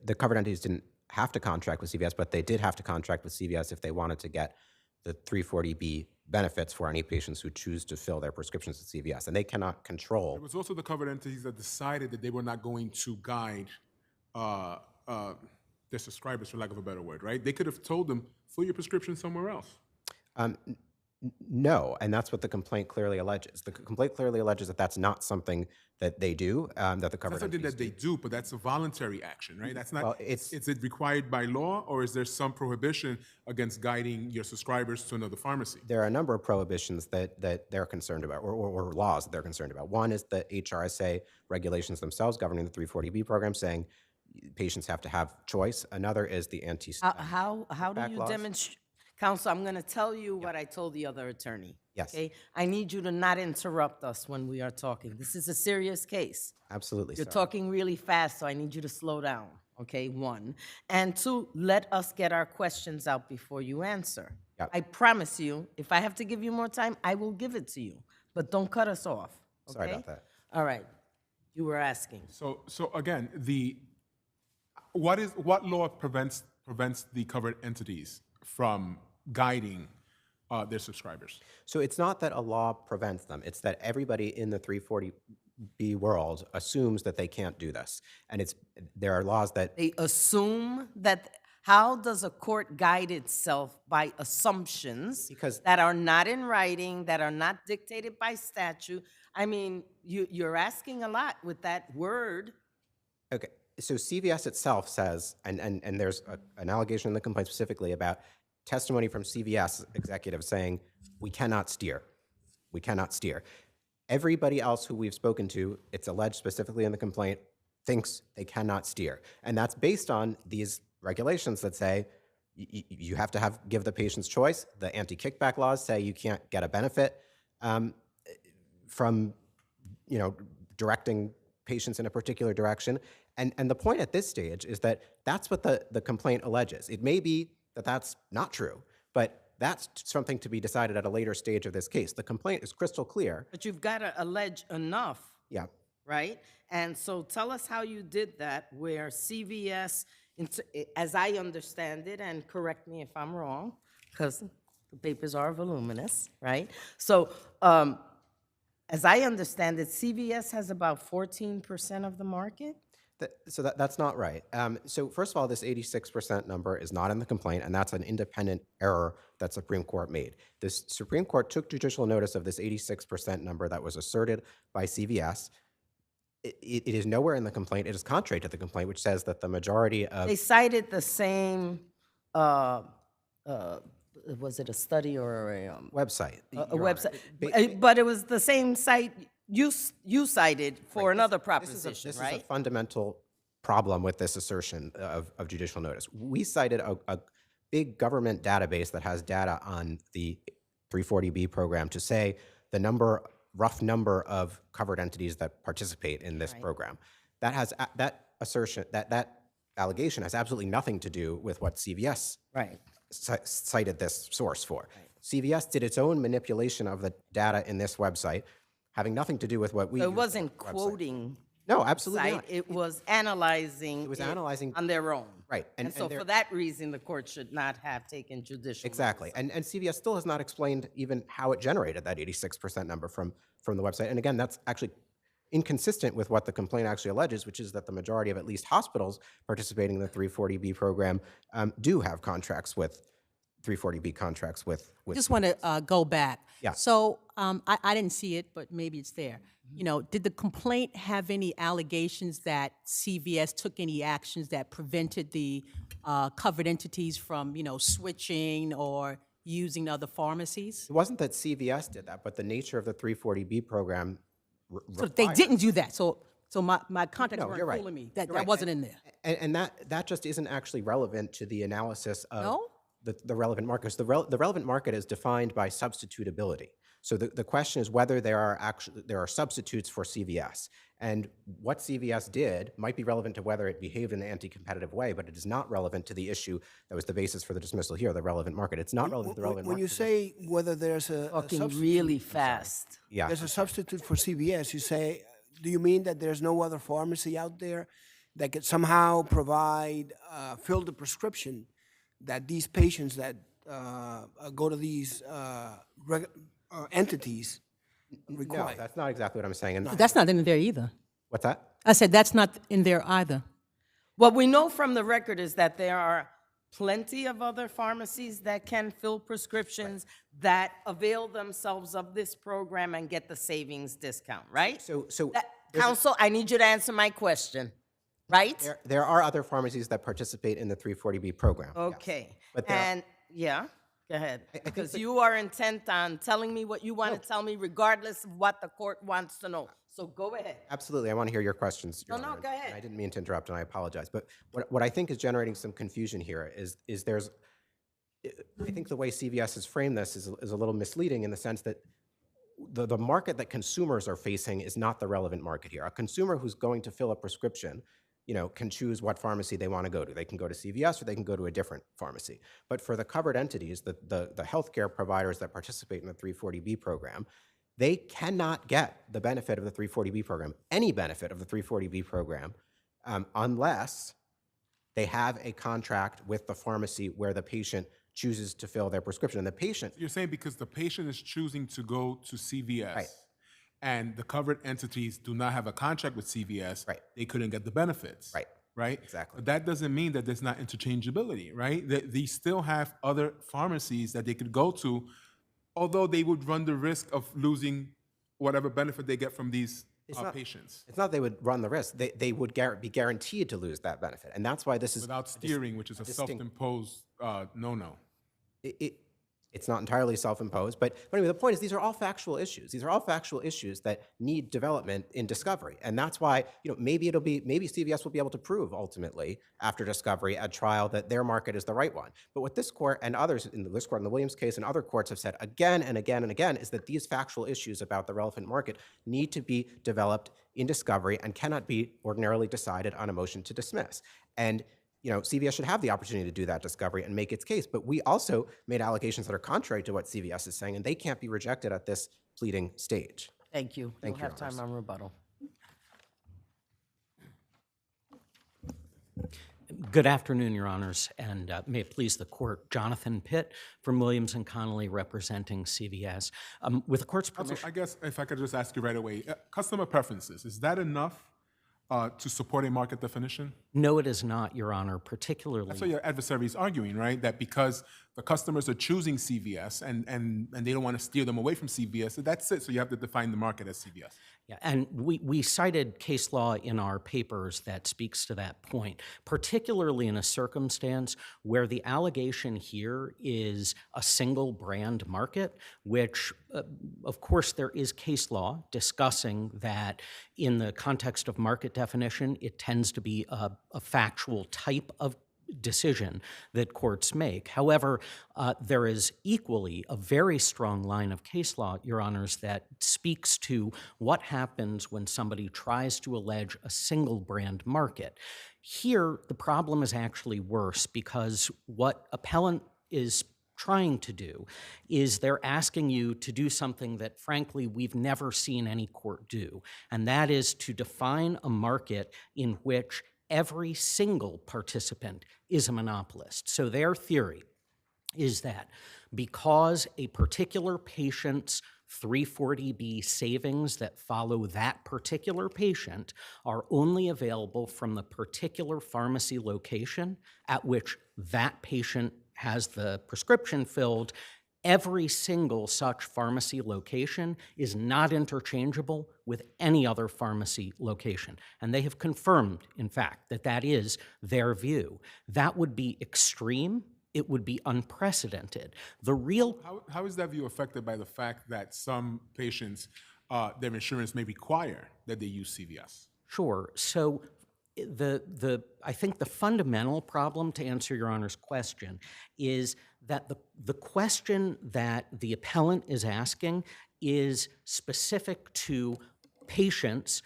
the covered entities didn't have to contract with CVS, but they did have to contract with CVS if they wanted to get the 340B benefits for any patients who choose to fill their prescriptions at CVS. And they cannot control. It was also the covered entities that decided that they were not going to guide their subscribers, for lack of a better word, right? They could have told them, fill your prescription somewhere else. No, and that's what the complaint clearly alleges. The complaint clearly alleges that that's not something that they do, that the covered That's something entities that they do, but that's a voluntary action, right? That's not, Well, it's- is it required by law, or is there some prohibition against guiding your subscribers to another pharmacy? There are a number of prohibitions that they're concerned about, or laws that they're concerned about. One is the HRSA regulations themselves governing the 340B program, saying patients have to have choice. Another is the How do kickback you laws. demonstrate? Counsel, I'm going to tell you what I told the other attorney. Yes. Okay? I need you to not interrupt us when we are talking. This is a serious case. Absolutely. You're so. talking really fast, so I need you to slow down, okay, one. And two, let us get our questions out before you answer. Yep. I promise you, if I have to give you more time, I will give it to you. But don't cut us off, okay? Sorry about that. All right. You were asking. So again, what law prevents the covered entities from guiding their subscribers? So it's not that a law prevents them. It's that everybody in the 340B world assumes that they can't do this. And there are laws that They assume that, how does a court guide itself by assumptions Because- that are not in writing, that are not dictated by statute? I mean, you're asking a lot with that word. Okay, so CVS itself says, and there's an allegation in the complaint specifically about testimony from CVS executives saying, we cannot steer. We cannot steer. Everybody else who we've spoken to, it's alleged specifically in the complaint, thinks they cannot steer. And that's based on these regulations that say you have to give the patient's choice. The anti-kickback laws say you can't get a benefit from directing patients in a particular direction. And the point at this stage is that that's what the complaint alleges. It may be that that's not true, but that's something to be decided at a later stage of this case. The complaint is crystal clear. But you've got to allege enough, Yeah. right? And so tell us how you did that, where CVS, as I understand it, and correct me if I'm wrong, because the papers are voluminous, right? So as I understand it, CVS has about 14% of the market? That's not right. So first of all, this 86% number is not in the complaint, and that's an independent error that Supreme Court made. The Supreme Court took judicial notice of this 86% number that was asserted by CVS. It is nowhere in the complaint. It is contrary to the complaint, which says that the majority of... They cited the same, was it a study or a... website. A website, but it was the same site you cited for another proposition, This right? is a fundamental problem with this assertion of judicial notice. We cited a big government database that has data on the 340B program to say the rough number of covered entities that participate in this program. That allegation has absolutely nothing to do with what CVS cited this source for. CVS did its own manipulation of the data in this website, having nothing to do with what we. So it wasn't quoting. No, absolutely not. It was analyzing. It was analyzing on their own. Right. And so for that reason, the court should not have taken judicial. Exactly. And CVS still has not explained even how it generated that 86% number from the website. And again, that's actually inconsistent with what the complaint actually alleges, which is that the majority of at least hospitals participating in the 340B program do have contracts with 340B contracts with. Just want to go back. Yeah. So I didn't see it, but maybe it's there. Did the complaint have any allegations that CVS took any actions that prevented the covered entities from, switching or using other pharmacies? It wasn't that CVS did that, but the nature of the 340B program. So they didn't do that. So my context No, weren't you're right. fooling me. That You're right. wasn't in there. And that just isn't actually relevant to the analysis of No? the relevant markets. The relevant market is defined by substitutability. So the question is whether there are substitutes for CVS. And what CVS did might be relevant to whether it behaved in an anti-competitive way, but it is not relevant to the issue that was the basis for the dismissal here, the relevant market. It's not relevant to the relevant When market. you say whether there's a Talking substitute, really fast. Yeah. there's a substitute for CVS, you say, do you mean that there's no other pharmacy out there that could somehow provide, fill the prescription that these patients that go to these entities require? No, that's not exactly what I'm saying. And That's not in there either. what's that? I said that's not in there either. What we know from the record is that there are plenty of other pharmacies that can fill prescriptions that avail themselves of this program and get the savings discount, right? So Counsel, I need you to answer my question, right? there are other pharmacies that participate in the 340B program. yes. Okay. But there are- And, yeah, go ahead. Because you are intent on telling me what you want to tell me regardless of what the court wants to know. So go ahead. Absolutely. I want to hear your questions. Your No, Honor, go ahead. and I didn't mean to interrupt, and I apologize. But what I think is generating some confusion here is there's, I think the way CVS has framed this is a little misleading in the sense that the market that consumers are facing is not the relevant market here. A consumer who's going to fill a prescription, can choose what pharmacy they want to go to. They can go to CVS or they can go to a different pharmacy. But for the covered entities, the healthcare providers that participate in the 340B program, they cannot get the benefit of the 340B program, any benefit of the 340B program, unless they have a contract with the pharmacy where the patient chooses to fill their prescription. And the patient... You're saying because the patient is choosing to go to CVS, Right. and the covered entities do not have a contract with CVS, Right. they couldn't get the benefits. Right. Right? Exactly. But that doesn't mean that there's not interchangeability, right? That they still have other pharmacies that they could go to, although they would run the risk of losing whatever benefit they get from these patients. It's not they would run the risk. They would be guaranteed to lose that benefit. And that's why this is... Without steering, which is a self-imposed no-no. It's not entirely self-imposed, but anyway, the point is these are all factual issues. These are all factual issues that need development in discovery, and that's why maybe CVS will be able to prove ultimately after discovery at trial that their market is the right one. But what this court and others in this court, in the Williams case and other courts have said again and again and again is that these factual issues about the relevant market need to be developed in discovery and cannot be ordinarily decided on a motion to dismiss. And CVS should have the opportunity to do that discovery and make its case. But we also made allegations that are contrary to what CVS is saying, and they can't be rejected at this pleading stage. Thank you. Thank You'll you, have Your time on rebuttal. Good afternoon, Your Honors, and may it please the Court. Jonathan Pitt from Williams and Connolly representing CVS. With the Court's permission. Also, I guess if I could just ask you right away, customer preferences, is that enough to support a market definition? No, it is not, Your Honor, particularly. That's what your adversary is arguing, right? That because the customers are choosing CVS and they don't want to steer them away from CVS, that's it. So you have to define the market as CVS. Yeah, and we cited case law in our papers that speaks to that point, particularly in a circumstance where the allegation here is a single brand market, which, of course, there is case law discussing that in the context of market definition, it tends to be a factual type of decision that courts make. However, there is equally a very strong line of case law, Your Honors, that speaks to what happens when somebody tries to allege a single brand market. Here, the problem is actually worse because what appellant is trying to do is they're asking you to do something that, frankly, we've never seen any court do, and that is to define a market in which every single participant is a monopolist. So their theory is that because a particular patient's 340B savings that follow that particular patient are only available from the particular pharmacy location at which that patient has the prescription filled, every single such pharmacy location is not interchangeable with any other pharmacy location. And they have confirmed, in fact, that that is their view. That would be extreme. It would be unprecedented. The real... How is that view affected by the fact that some patients, their insurance may require that they use CVS? Sure. So I think the fundamental problem, to answer Your Honor's question, is that the question that the appellant is asking is specific to patients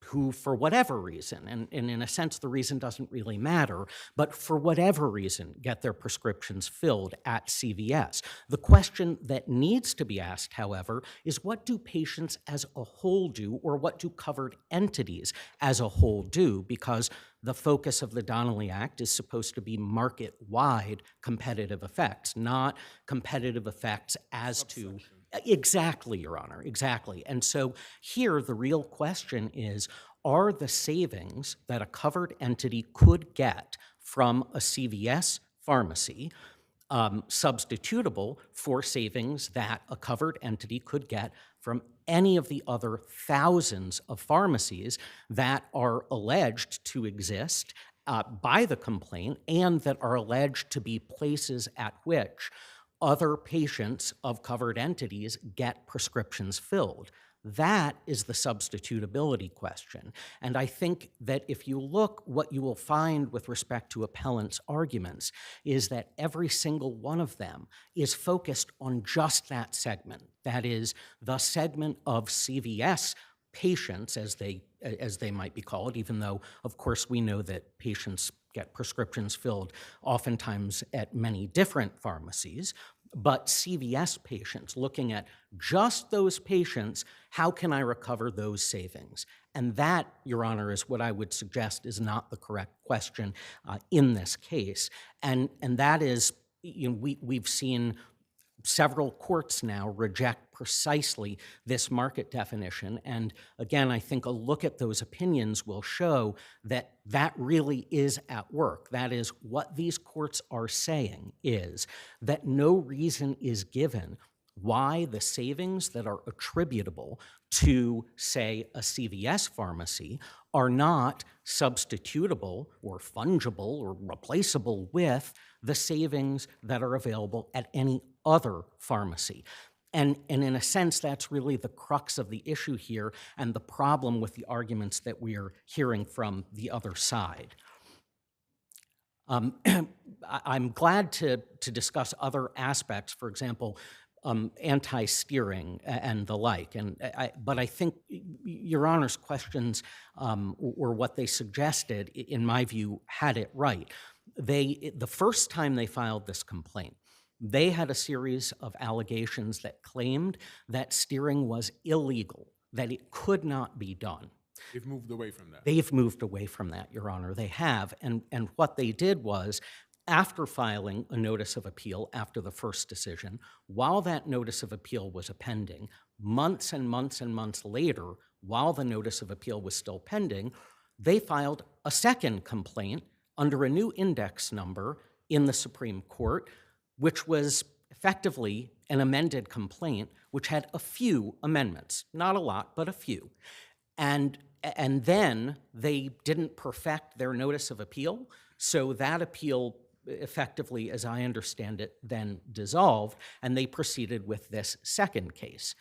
who, for whatever reason, and in a sense the reason doesn't really matter, but for whatever reason get their prescriptions filled at CVS. The question that needs to be asked, however, is what do patients as a whole do, or what do covered entities as a whole do? Because the focus of the Donnelly Act is supposed to be market-wide competitive effects, not competitive effects as to... Exactly, Your Honor, exactly. And so here the real question is, are the savings that a covered entity could get from a CVS pharmacy substitutable for savings that a covered entity could get from any of the other thousands of pharmacies that are alleged to exist by the complaint and that are alleged to be places at which other patients of covered entities get prescriptions filled? That is the substitutability question. And I think that if you look, what you will find with respect to appellants' arguments is that every single one of them is focused on just that segment. That is, the segment of CVS patients, as they might be called, even though, of course, we know that patients get prescriptions filled oftentimes at many different pharmacies. But CVS patients, looking at just those patients, how can I recover those savings? And that, Your Honor, is what I would suggest is not the correct question in this case. And that is, we've seen several courts now reject precisely this market definition. And again, I think a look at those opinions will show that that really is at work. That is, what these courts are saying is that no reason is given why the savings that are attributable to, say, a CVS pharmacy are not substitutable or fungible or replaceable with the savings that are available at any other pharmacy. And in a sense, that's really the crux of the issue here and the problem with the arguments that we are hearing from the other side. I'm glad to discuss other aspects, for example, anti-steering and the like. But I think Your Honor's questions or what they suggested, in my view, had it right. The first time they filed this complaint, they had a series of allegations that claimed that steering was illegal, that it could not be done. They've moved away from that. They've moved away from that, Your Honor. They have. And what they did was, after filing a notice of appeal after the first decision, while that notice of appeal was pending, months and months and months later, while the notice of appeal was still pending, they filed a second complaint under a new index number in the Supreme Court, which was effectively an amended complaint, which had a few amendments, not a lot, but a few. And then they didn't perfect their notice of appeal, so that appeal effectively, as I understand it, then dissolved, and they proceeded with this second case.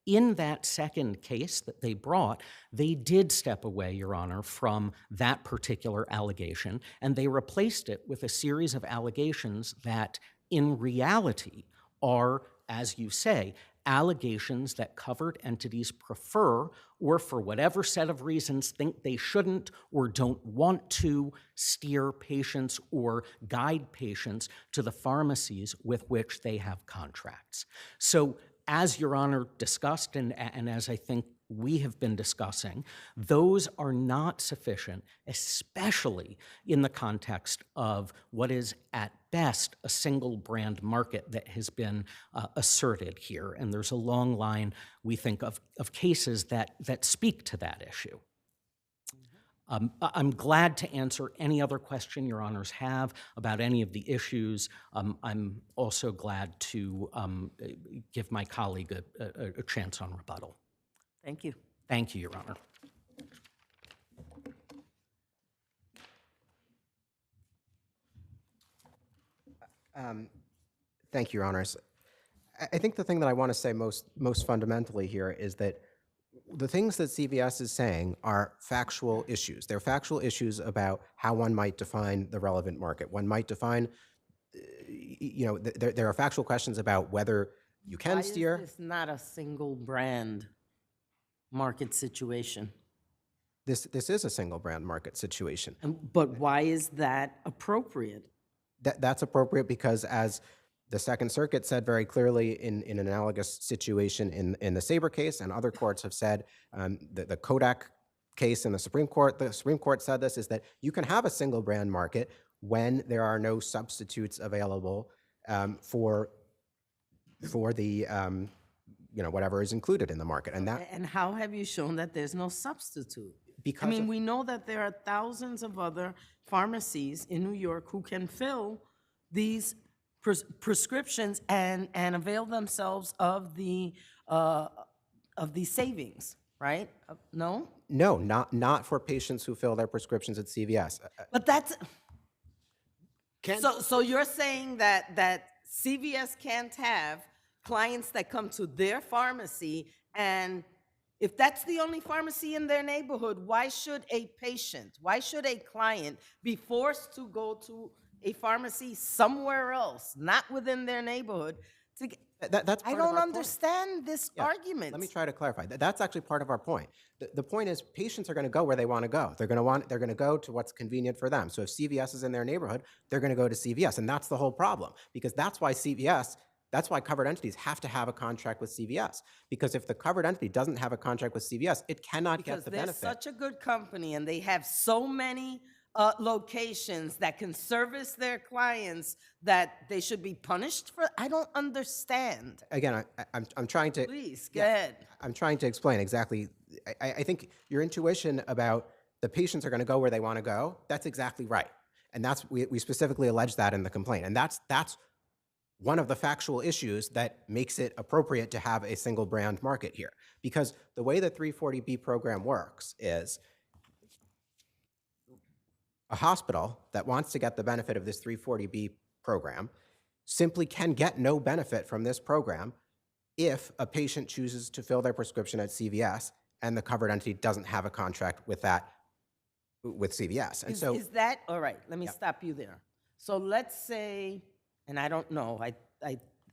In that second case that they brought, they did step away, Your Honor, from that particular allegation, and they replaced it with a series of allegations that, in reality, are, as you say, allegations that covered entities prefer, or for whatever set of reasons think they shouldn't or don't want to, steer patients or guide patients to the pharmacies with which they have contracts. So, as Your Honor discussed, and as I think we have been discussing, those are not sufficient, especially in the context of what is at best a single brand market that has been asserted here. And there's a long line, we think, of cases that speak to that issue. I'm glad to answer any other question Your Honors have about any of the issues. I'm also glad to give my colleague a chance on rebuttal. Thank you. Thank you, Your Honor. Thank you, Your Honors. I think the thing that I want to say most fundamentally here is that the things that CVS is saying are factual issues. They're factual issues about how one might define the relevant market. One might define, there are factual questions about whether you can steer. Why is this not a single brand market situation? This is a single brand market situation. But why is that appropriate? That's appropriate because, as the Second Circuit said very clearly in an analogous situation in the Sabre case, and other courts have said, the Kodak case in the Supreme Court said this, is that you can have a single brand market when there are no substitutes available for the whatever is included in the market. And how have you shown that there's no substitute? Because we know that there are thousands of other pharmacies in New York who can fill these prescriptions and avail themselves of the savings, right? No? No, not for patients who fill their prescriptions at CVS. But that's so you're saying that CVS can't have clients that come to their pharmacy, and if that's the only pharmacy in their neighborhood, why should a client be forced to go to a pharmacy somewhere else, not within their neighborhood, to get? That's I don't understand this argument. Let me try to clarify. That's actually part of our point. The point is, patients are going to go where they want to go. They're going to go to what's convenient for them. So if CVS is in their neighborhood, they're going to go to CVS, and that's the whole problem. Because that's why covered entities have to have a contract with CVS. Because if the covered entity doesn't have a contract with CVS, it cannot get the benefit. Because they're such a good company, and they have so many locations that can service their clients, that they should be punished for. I don't understand. Again, I'm trying to. Please, go ahead. I'm trying to explain exactly. I think your intuition about the patients are going to go where they want to go, that's exactly right. And we specifically allege that in the complaint. And that's one of the factual issues that makes it appropriate to have a single brand market here. Because the way the 340B program works is a hospital that wants to get the benefit of this 340B program simply can get no benefit from this program if a patient chooses to fill their prescription at CVS and the covered entity doesn't have a contract with CVS. And so Is that, all right, let me stop you there. So let's say, and I don't know,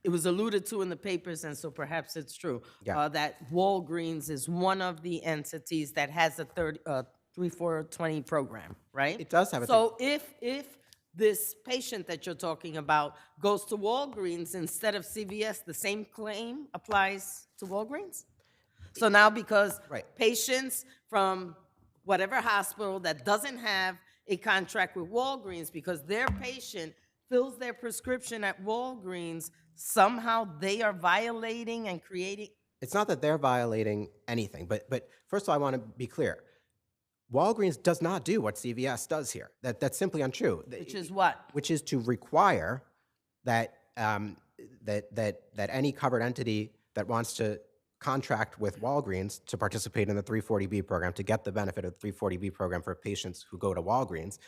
it was alluded to in the papers, and so perhaps it's true, that Walgreens is one of the entities that has a 3420 program, right? It does have a So if this patient that you're talking about goes to Walgreens instead of CVS, the same claim applies to Walgreens? So now because patients from whatever hospital that doesn't have a contract with Walgreens, because their patient fills their prescription at Walgreens, somehow they are violating and creating? it's not that they're violating anything, but first of all, I want to be clear. Walgreens does not do what CVS does here. That's simply untrue. Which is what? Which is to require that that any covered entity that wants to contract with Walgreens to participate in the 340B program, to get the benefit of the 340B program for patients who go to Walgreens,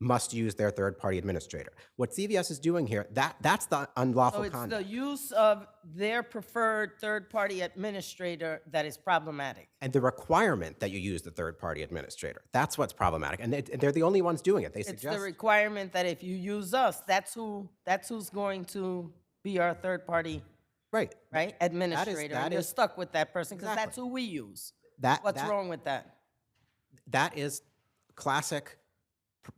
must use their third-party administrator. What CVS is doing here, that's the unlawful conduct. So it's the use of their preferred third-party administrator that is problematic. And the requirement that you use the third-party administrator, that's what's problematic. And they're the only ones doing it. They It's suggest the requirement that if you use us, that's who's going to be our third-party administrator. And you're stuck with that person because that's who we use. What's wrong with that? That is classic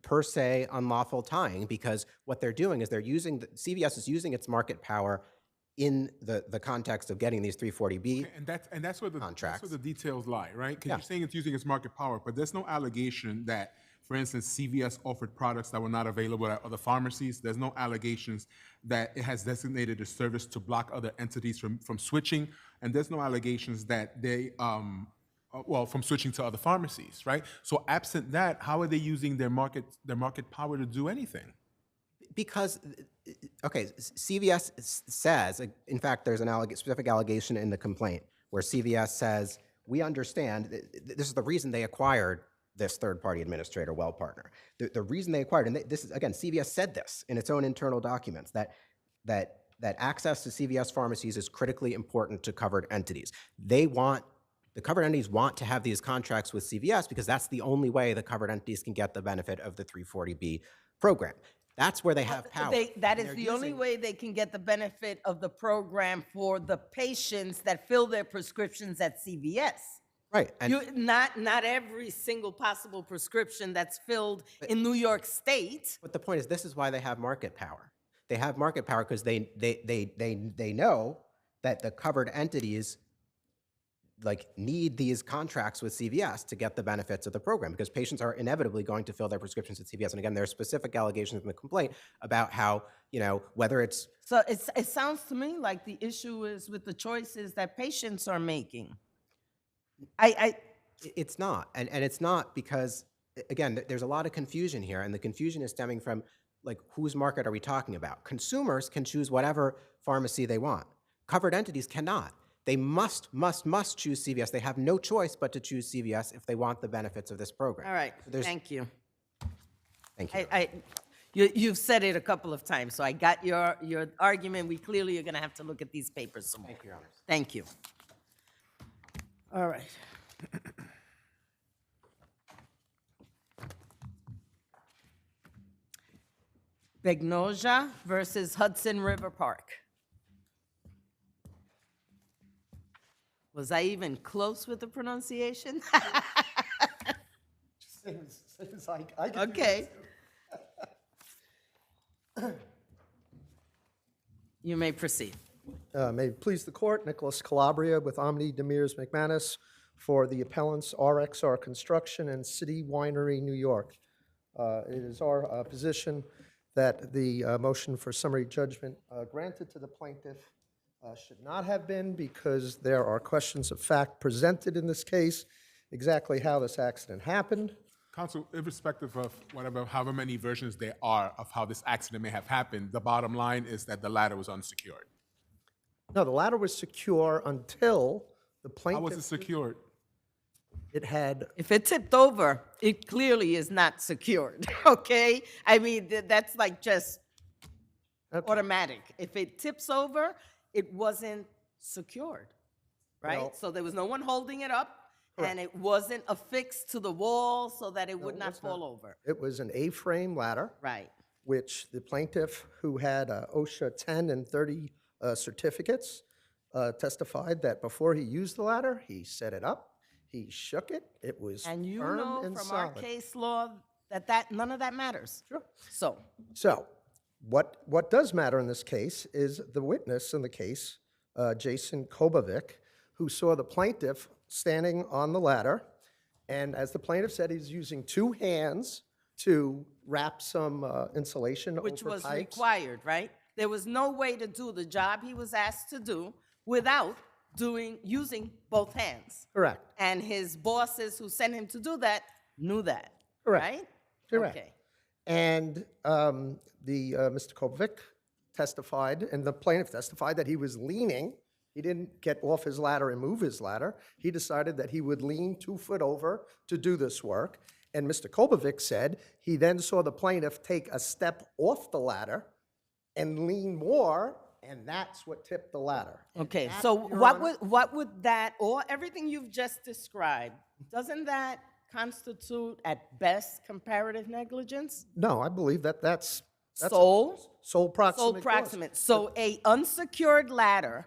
per se unlawful tying, because what they're doing is CVS is using its market power in the context of getting these 340B and that's where the contracts. That's where the details lie, right? Because you're saying it's using its market power, but there's no allegation that, for instance, CVS offered products that were not available at other pharmacies. There's no allegations that it has designated a service to block other entities from switching, and there's no allegations that they from switching to other pharmacies, right? So absent that, how are they using their market power to do anything? Because, CVS says, in fact, there's a specific allegation in the complaint where CVS says, we understand, this is the reason they acquired this third-party administrator, WellPartner. The reason they acquired, and this is, again, CVS said this in its own internal documents, that access to CVS pharmacies is critically important to covered entities. The covered entities want to have these contracts with CVS because that's the only way the covered entities can get the benefit of the 340B program. That's where they have power. That is the only way they can get the benefit of the program for the patients that fill their prescriptions at CVS. Right. Not every single possible prescription that's filled in New York State. But the point is, this is why they have market power. They have market power because they know that the covered entities need these contracts with CVS to get the benefits of the program, because patients are inevitably going to fill their prescriptions at CVS. And again, there are specific allegations in the complaint about how, whether it's... So it sounds to me like the issue is with the choices that patients are making. It's not. And it's not because, again, there's a lot of confusion here, and the confusion is stemming from, whose market are we talking about? Consumers can choose whatever pharmacy they want. Covered entities cannot. They must choose CVS. They have no choice but to choose CVS if they want the benefits of this program. All right, thank you. Thank you. You've said it a couple of times, so I got your argument. We clearly are going to have to look at these papers some more. Thank you, Your Honor. Thank you. All right. Begnosia versus Hudson River Park. Was I even close with the pronunciation? Seems like I can Okay. You may proceed. May it please the court, Nicholas Calabria with Omni Demirs McManus for the appellants RXR Construction and City Winery, New York. It is our position that the motion for summary judgment granted to the plaintiff should not have been, because there are questions of fact presented in this case, exactly how this accident happened. Counsel, irrespective of however many versions there are of how this accident may have happened, the bottom line is that the ladder was unsecured. No, the ladder was secure until the plaintiff... How was it secured? It had... If it tipped over, it clearly is not secured, okay? I mean, that's like just automatic. If it tips over, it wasn't secured, right? Well- So there was no one holding it up, and it wasn't affixed to the wall so that it would not fall over. It was an A-frame ladder. Right. Which the plaintiff, who had OSHA 10 and 30 certificates, testified that before he used the ladder, he set it up, he shook it, it was And you firm know and from solid. our case law that none of that matters. Sure. So, What does matter in this case is the witness in the case, Jason Kobovic, who saw the plaintiff standing on the ladder, and as the plaintiff said, he's using two hands to wrap some insulation which over was pipes. required, right? There was no way to do the job he was asked to do without using both hands. Correct. And his bosses who sent him to do that knew that, Correct. right? Correct. Okay. And Mr. Kobovic testified, and the plaintiff testified that he was leaning. He didn't get off his ladder and move his ladder. He decided that he would lean 2 foot over to do this work. And Mr. Kobovic said he then saw the plaintiff take a step off the ladder and lean more, and that's what tipped the ladder. Okay, that, so Your what Honor- would that, or everything you've just described, doesn't that constitute at best comparative negligence? No, I believe that's Sole proximate. Sole cause. proximate. So a unsecured ladder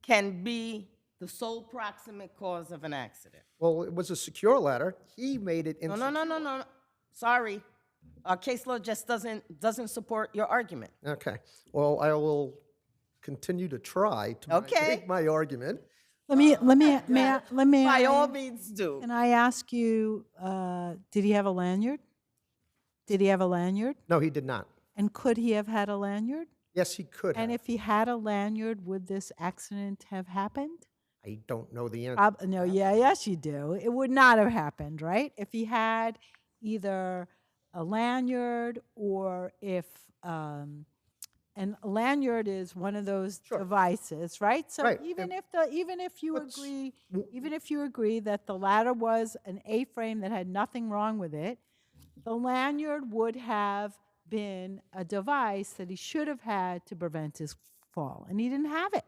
can be the sole proximate cause of an accident. Well, it was a secure ladder. He made it No, insecure. no. Sorry. Our case law just doesn't support your argument. Okay. Well, I will continue to try to make my argument. May I By all means do. Can I ask you, did he have a lanyard? Did he have a lanyard? No, he did not. And could he have had a lanyard? Yes, he could And have. if he had a lanyard, would this accident have happened? I don't know the answer. No, yes, you do. It would not have happened, right? If he had either a lanyard or if, and a lanyard is one of those devices, right? So Right, even and if you agree that the ladder was an A-frame that had nothing wrong with it, the lanyard would have been a device that he should have had to prevent his fall, and he didn't have it.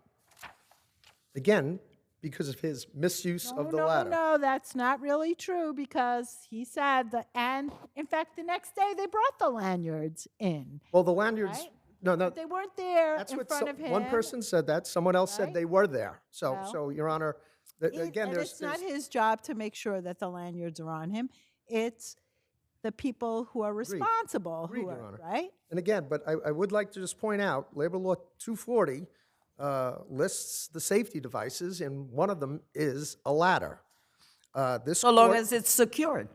Again, because of his misuse of the ladder. No, that's not really true because he said that, and in fact, the next day they brought the lanyards in. Well, the lanyards, Right? no, But they weren't there that's in what front of him. one person said that. Someone else said right? they were there. So, Well, Your Honor, again, And there's it's not his job to make sure that the lanyards are on him. It's the people who are responsible Agreed, who Your are, Honor. right? And again, but I would like to just point out, Labor Law 240 lists the safety devices, and one of them is a ladder. This So long court- as it's secured.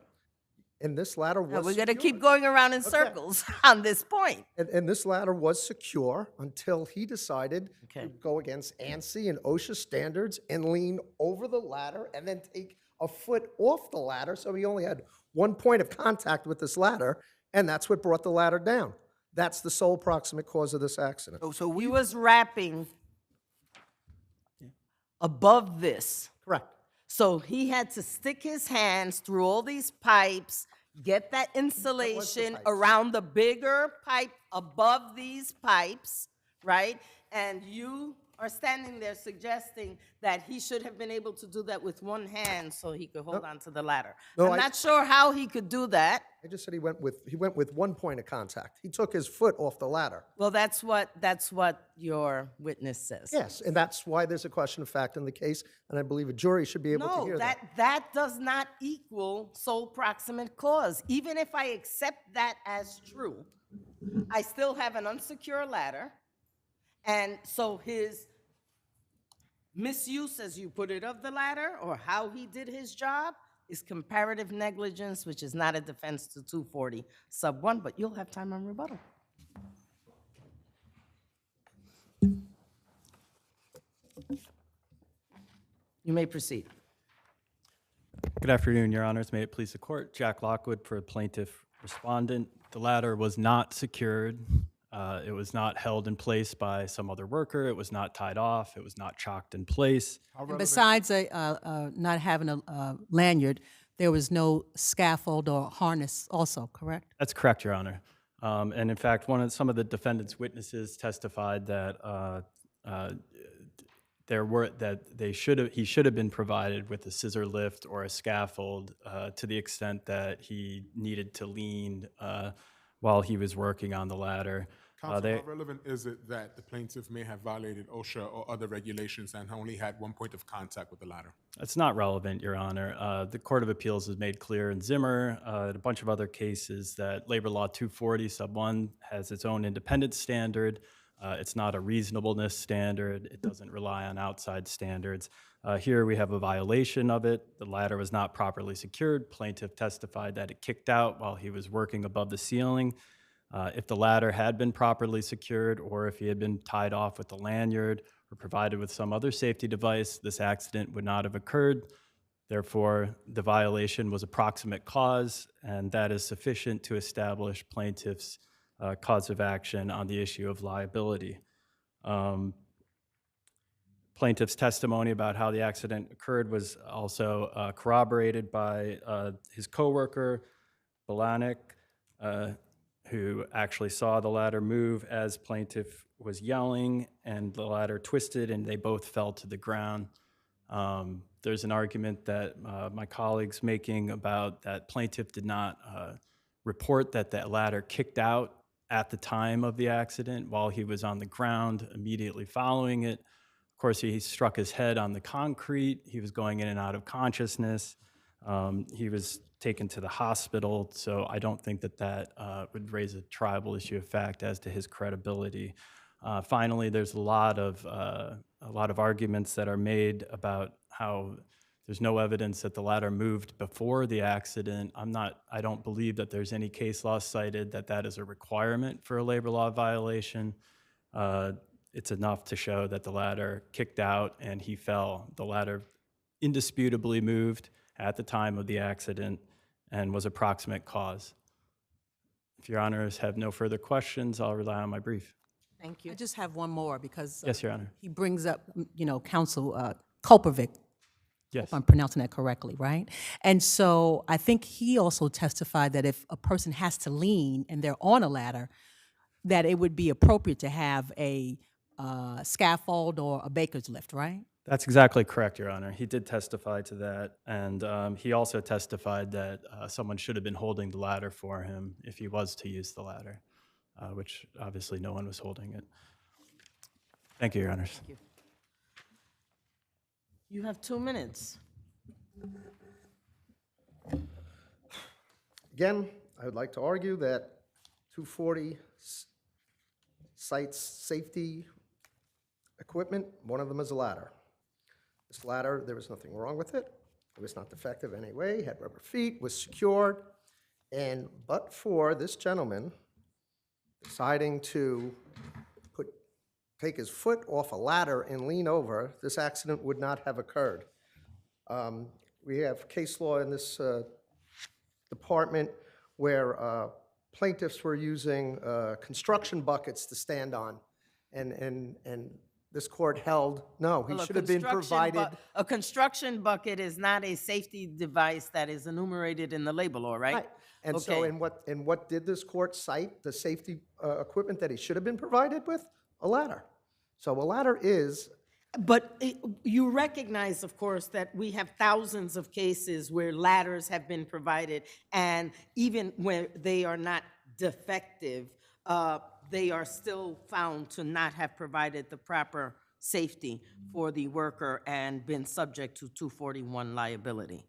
and this ladder Now, was we're going to secure. keep going around in circles on this point. And this ladder was secure until he decided Okay. to go against ANSI and OSHA standards and lean over the ladder and then take a foot off the ladder. So he only had one point of contact with this ladder, and that's what brought the ladder down. That's the sole proximate cause of this accident. He was wrapping above this. Correct. So he had to stick his hands through all these pipes, get that insulation around the bigger pipe above these pipes, right? And you are standing there suggesting that he should have been able to do that with one hand so he could hold on to the ladder. No, I'm not sure how he could do that. I just said he went with 1 point of contact. He took his foot off the ladder. Well, that's what your witness says. Yes, and that's why there's a question of fact in the case, and I believe a jury should be able to No, hear that. that does not equal sole proximate cause. Even if I accept that as true, I still have an unsecure ladder. And so his misuse, as you put it, of the ladder or how he did his job is comparative negligence, which is not a defense to 240 sub 1, but you'll have time on rebuttal. You may proceed. Good afternoon, Your Honors. May it please the court. Jack Lockwood for plaintiff respondent. The ladder was not secured. It was not held in place by some other worker. It was not tied off. It was not chalked in place. And besides not having a lanyard, there was no scaffold or harness also, correct? That's correct, Your Honor. And in fact, some of the defendant's witnesses testified that he should have been provided with a scissor lift or a scaffold to the extent that he needed to lean while he was working on the ladder. Counsel, how relevant is it that the plaintiff may have violated OSHA or other regulations and only had one point of contact with the ladder? It's not relevant, Your Honor. The Court of Appeals has made clear in Zimmer and a bunch of other cases that Labor Law 240 sub 1 has its own independent standard. It's not a reasonableness standard. It doesn't rely on outside standards. Here we have a violation of it. The ladder was not properly secured. Plaintiff testified that it kicked out while he was working above the ceiling. If the ladder had been properly secured, or if he had been tied off with a lanyard or provided with some other safety device, this accident would not have occurred. Therefore, the violation was a proximate cause, and that is sufficient to establish plaintiff's cause of action on the issue of liability. Plaintiff's testimony about how the accident occurred was also corroborated by his coworker, Balanik, who actually saw the ladder move as plaintiff was yelling, and the ladder twisted and they both fell to the ground. There's an argument that my colleague's making about that plaintiff did not report that that ladder kicked out at the time of the accident while he was on the ground immediately following it. Of course, he struck his head on the concrete. He was going in and out of consciousness. He was taken to the hospital, so I don't think that that would raise a tribal issue of fact as to his credibility. Finally, there's a lot of arguments that are made about how there's no evidence that the ladder moved before the accident. I don't believe that there's any case law cited that that is a requirement for a labor law violation. It's enough to show that the ladder kicked out and he fell. The ladder indisputably moved at the time of the accident and was a proximate cause. If your honors have no further questions, I'll rely on my brief. Thank you. I just have one more because Yes, Your Honor. he brings up, Counsel Kulpovic. Yes. If I'm pronouncing that correctly, right? And so I think he also testified that if a person has to lean and they're on a ladder, that it would be appropriate to have a scaffold or a baker's lift, right? That's exactly correct, Your Honor. He did testify to that, and he also testified that someone should have been holding the ladder for him if he was to use the ladder, which obviously no one was holding it. Thank you, Your Honors. Thank you. You have 2 minutes. Again, I would like to argue that 240 cites safety equipment. One of them is a ladder. This ladder, there was nothing wrong with it. It was not defective in any way, had rubber feet, was secured. But for this gentleman deciding to take his foot off a ladder and lean over, this accident would not have occurred. We have case law in this department where plaintiffs were using construction buckets to stand on, and this court held, no, he should have been provided. A construction bucket is not a safety device that is enumerated in the labor law, right? Right. And Okay. so, and what did this court cite? The safety equipment that he should have been provided with? A ladder. So a ladder is. But you recognize, of course, that we have thousands of cases where ladders have been provided, and even when they are not defective, they are still found to not have provided the proper safety for the worker and been subject to 241 liability.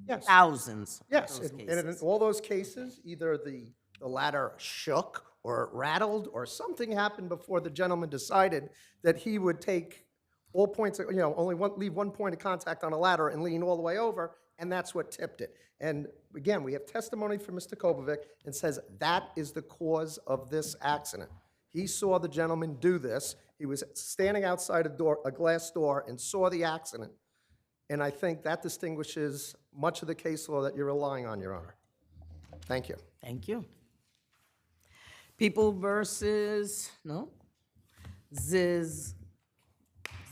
Yes. Thousands. Yes, of those and in cases. all those cases, either the ladder shook or it rattled or something happened before the gentleman decided that he would take all points, leave one point of contact on a ladder and lean all the way over, and that's what tipped it. And again, we have testimony from Mr. Kobovic and says that is the cause of this accident. He saw the gentleman do this. He was standing outside a glass door and saw the accident. And I think that distinguishes much of the case law that you're relying on, Your Honor. Thank you. Thank you. People versus,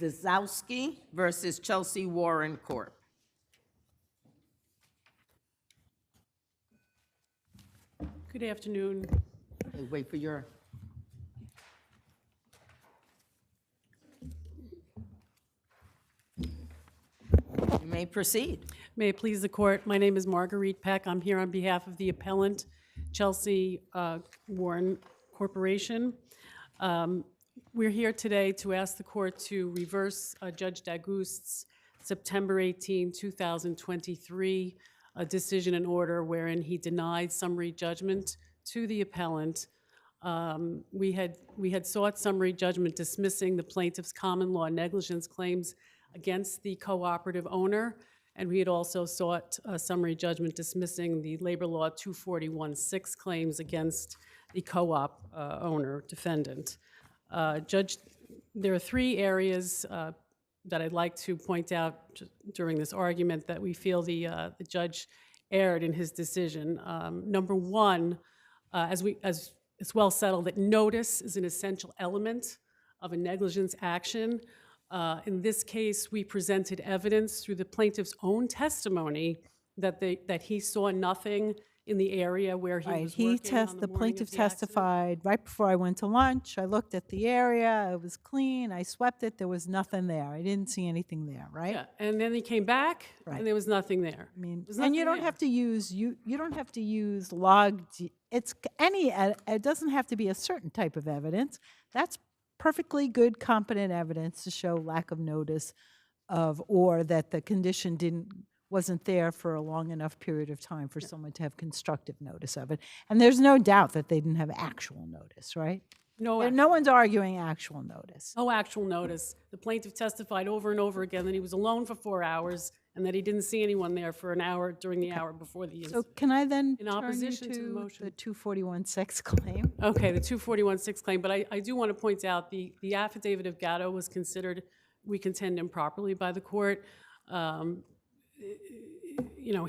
Ziscowski versus Chelsea Warren Corp. Good afternoon. Okay, wait for your. You may proceed. May it please the court, my name is Marguerite Peck. I'm here on behalf of the appellant, Chelsea Warren Corporation. We're here today to ask the court to reverse Judge Dagoust's September 18, 2023 decision and order wherein he denied summary judgment to the appellant. We had sought summary judgment dismissing the plaintiff's common law negligence claims against the cooperative owner, and we had also sought summary judgment dismissing the labor law 241-6 claims against the co-op owner defendant. Judge, there are three areas that I'd like to point out during this argument that we feel the judge erred in his decision. Number one, as it's well settled that notice is an essential element of a negligence action. In this case, we presented evidence through the plaintiff's own testimony that he saw nothing in the area where he was working. The plaintiff testified right before I went to lunch. I looked at the area. It was clean. I swept it. There was nothing there. I didn't see anything there, right? Yeah, and then he came back, and there was nothing there. I mean, and you don't have to use you don't have to use logged. It's any. It doesn't have to be a certain type of evidence. That's perfectly good, competent evidence to show lack of notice of, or that the condition wasn't there for a long enough period of time for someone to have constructive notice of it. And there's no doubt that they didn't have actual notice, right? No one's arguing actual notice. No actual notice. The plaintiff testified over and over again that he was alone for 4 hours and that he didn't see anyone there for an hour during the hour before the incident. So can I then in turn opposition you to the to motion? the 241-6 claim? Okay, the 241-6 claim, but I do want to point out the affidavit of Gatto was considered, we contend, improperly by the court. You know,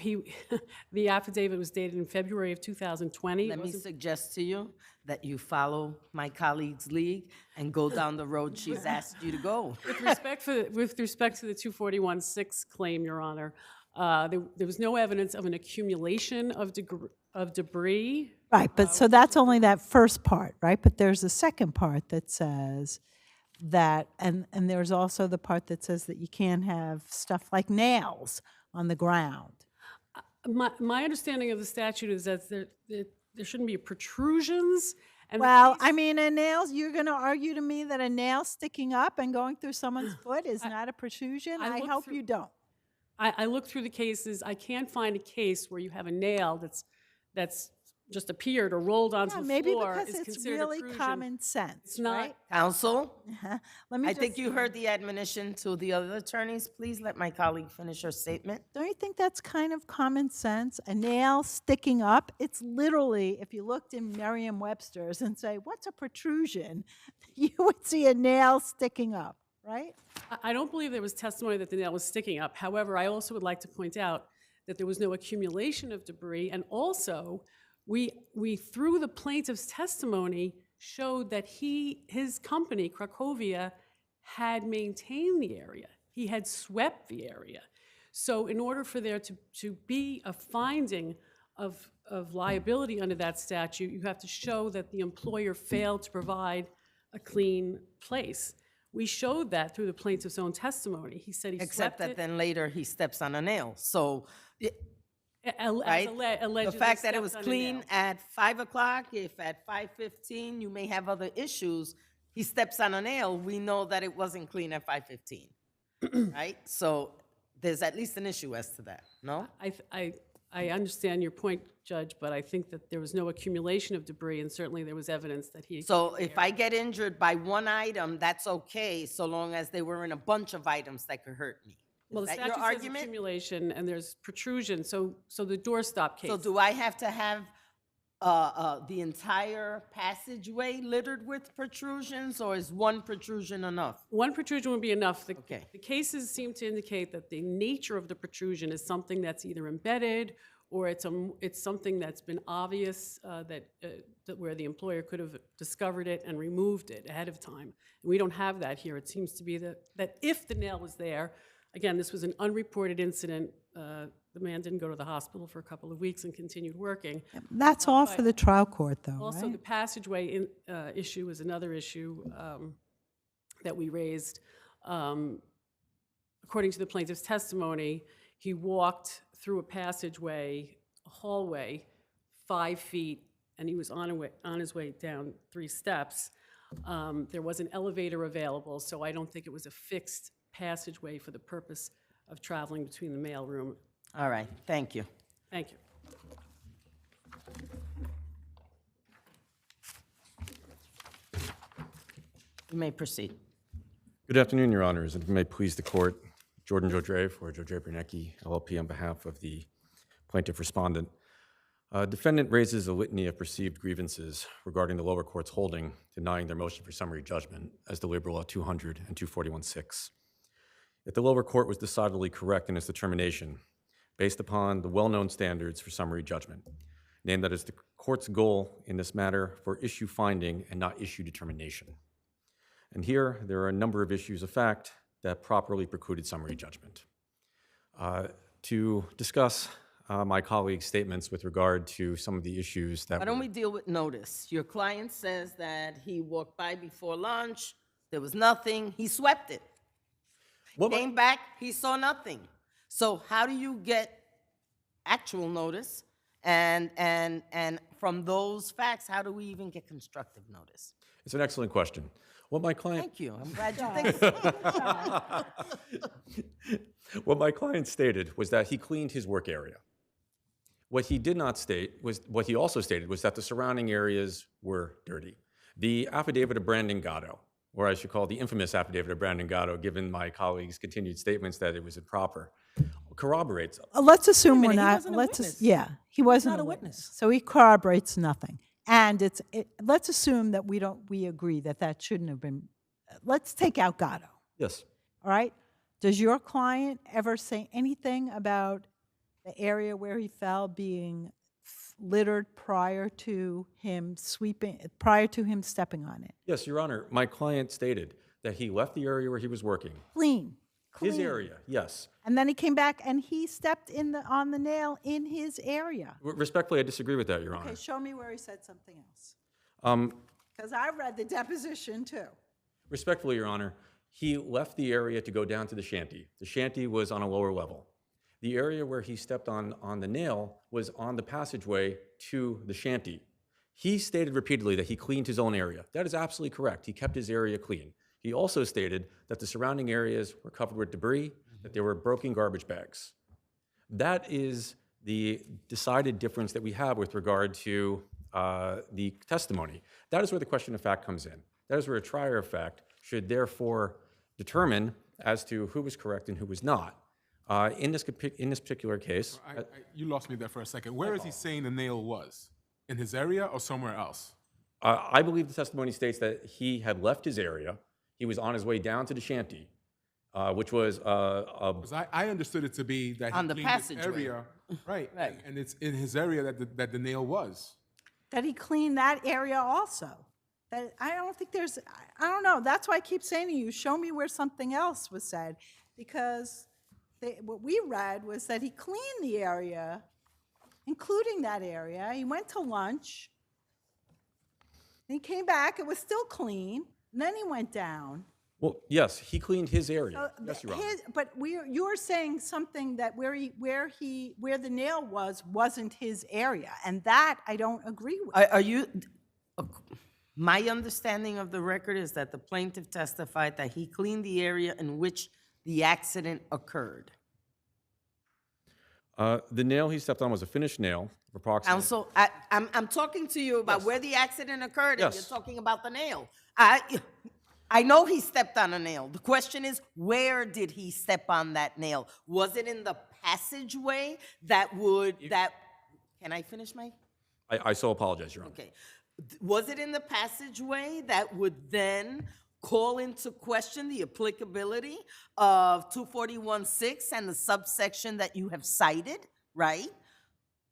the affidavit was dated in February of 2020. Let me suggest to you that you follow my colleague's lead and go down the road she's asked you to go. With respect to the 241-6 claim, Your Honor, there was no evidence of an accumulation of debris. Right, but so that's only that first part, right? But there's a second part that says that, and there's also the part that says that you can't have stuff like nails on the ground. My understanding of the statute is that there shouldn't be protrusions. And well, I mean, a nail, you're going to argue to me that a nail sticking up and going through someone's foot is not a protrusion? I hope you don't. I looked through the cases. I can't find a case where you have a nail that's just appeared or rolled onto the maybe floor. because it's really common sense. It's not. Right? Counsel, Let me I think you heard the admonition to the other attorneys. Please let my colleague finish her statement. Don't you think that's kind of common sense? A nail sticking up, it's literally, if you looked in Merriam-Webster's and say, what's a protrusion? You would see a nail sticking up, right? I don't believe there was testimony that the nail was sticking up. However, I also would like to point out that there was no accumulation of debris, and also we through the plaintiff's testimony showed that his company, Cracovia, had maintained the area. He had swept the area. So in order for there to be a finding of liability under that statute, you have to show that the employer failed to provide a clean place. We showed that through the plaintiff's own testimony. He said he Except swept that it. then later he steps on a nail. So, right? Allegedly The fact that it stepped was on a clean nail. at 5 o'clock, if at 5:15 you may have other issues, he steps on a nail, we know that it wasn't clean at 5:15, right? So there's at least an issue as to that, no? I understand your point, Judge, but I think that there was no accumulation of debris, and certainly there was evidence that he. So if I get injured by one item, that's okay, so long as they were in a bunch of items that could hurt me. Well, the Is that your statute says argument? accumulation, and there's protrusion, so the doorstop case. So do I have to have the entire passageway littered with protrusions, or is one protrusion enough? One protrusion would be enough. Okay. The cases seem to indicate that the nature of the protrusion is something that's either embedded or it's something that's been obvious that where the employer could have discovered it and removed it ahead of time. And we don't have that here. It seems to be that if the nail was there, Again, this was an unreported incident. The man didn't go to the hospital for a couple of weeks and continued working. That's all for the trial court, though, Also, right? the passageway issue is another issue that we raised. According to the plaintiff's testimony, he walked through a passageway, a hallway, 5 feet, and he was on his way down 3 steps. There was an elevator available, so I don't think it was a fixed passageway for the purpose of traveling between the mailroom. All right, thank you. Thank you. You may proceed. Good afternoon, Your Honors, and if it may please the court, Jordan Jodre for Jodre Bernecki, LLP, on behalf of the plaintiff respondent. Defendant raises a litany of perceived grievances regarding the lower court's holding, denying their motion for summary judgment as the Labor Law 200 and 241-6. Yet the lower court was decidedly correct in its determination, based upon the well-known standards for summary judgment, named that it's the court's goal in this matter for issue finding and not issue determination. And here, there are a number of issues of fact that properly precluded summary judgment. To discuss my colleague's statements with regard to some of the issues that Why don't we deal with notice? Your client says that he walked by before lunch, there was nothing, he swept it. Came back, he saw nothing. So how do you get actual notice? And from those facts, how do we even get constructive notice? It's an excellent question. What my client... Thank you, I'm glad you think so. What my client stated was that he cleaned his work area. What he did not state was, what he also stated was that the surrounding areas were dirty. The affidavit of Brandon Gatto, or I should call the infamous affidavit of Brandon Gatto, given my colleague's continued statements that it was improper, corroborates. Let's assume we're he not, wasn't a let's, witness. yeah, he wasn't not a a witness. witness. So he corroborates nothing. And let's assume that we agree that that shouldn't have been, let's take out Gatto, Yes. all right? Does your client ever say anything about the area where he fell being littered prior to him prior to him stepping on it? Yes, Your Honor. My client stated that he left the area where he was working. Clean. His area, yes. And then he came back and he stepped on the nail in his area. Respectfully, I disagree with that, Your Honor. Okay, show me where he said something else. Because I read the deposition too. Respectfully, Your Honor, he left the area to go down to the shanty. The shanty was on a lower level. The area where he stepped on the nail was on the passageway to the shanty. He stated repeatedly that he cleaned his own area. That is absolutely correct. He kept his area clean. He also stated that the surrounding areas were covered with debris, that there were broken garbage bags. That is the decided difference that we have with regard to the testimony. That is where the question of fact comes in. That is where a trier of fact should therefore determine as to who was correct and who was not. In this particular case... You lost me there for a second. Where is he saying the nail was? In his area or somewhere else? I believe the testimony states that he had left his area. He was on his way down to the shanty, which was... I understood it to be that he On the cleaned his passageway. area. Right. Right. And it's in his area that the nail was. That he cleaned that area also. That I don't think there's, I don't know. That's why I keep saying to you, show me where something else was said. Because what we read was that he cleaned the area, including that area. He went to lunch. He came back, it was still clean. And then he went down. Well, yes, he cleaned his area. So Yes, Your Honor. but you're saying something that where the nail wasn't his area, and that I don't agree with. Are you, my understanding of the record is that the plaintiff testified that he cleaned the area in which the accident occurred. The nail he stepped on was a finished nail, approximately. Counsel, I'm talking to you about where the accident occurred, and Yes. you're talking about the nail. I know he stepped on a nail. The question is, where did he step on that nail? Was it in the passageway can I finish my? I so apologize, Your Honor. Okay. Was it in the passageway that would then call into question the applicability of 241-6 and the subsection that you have cited, right?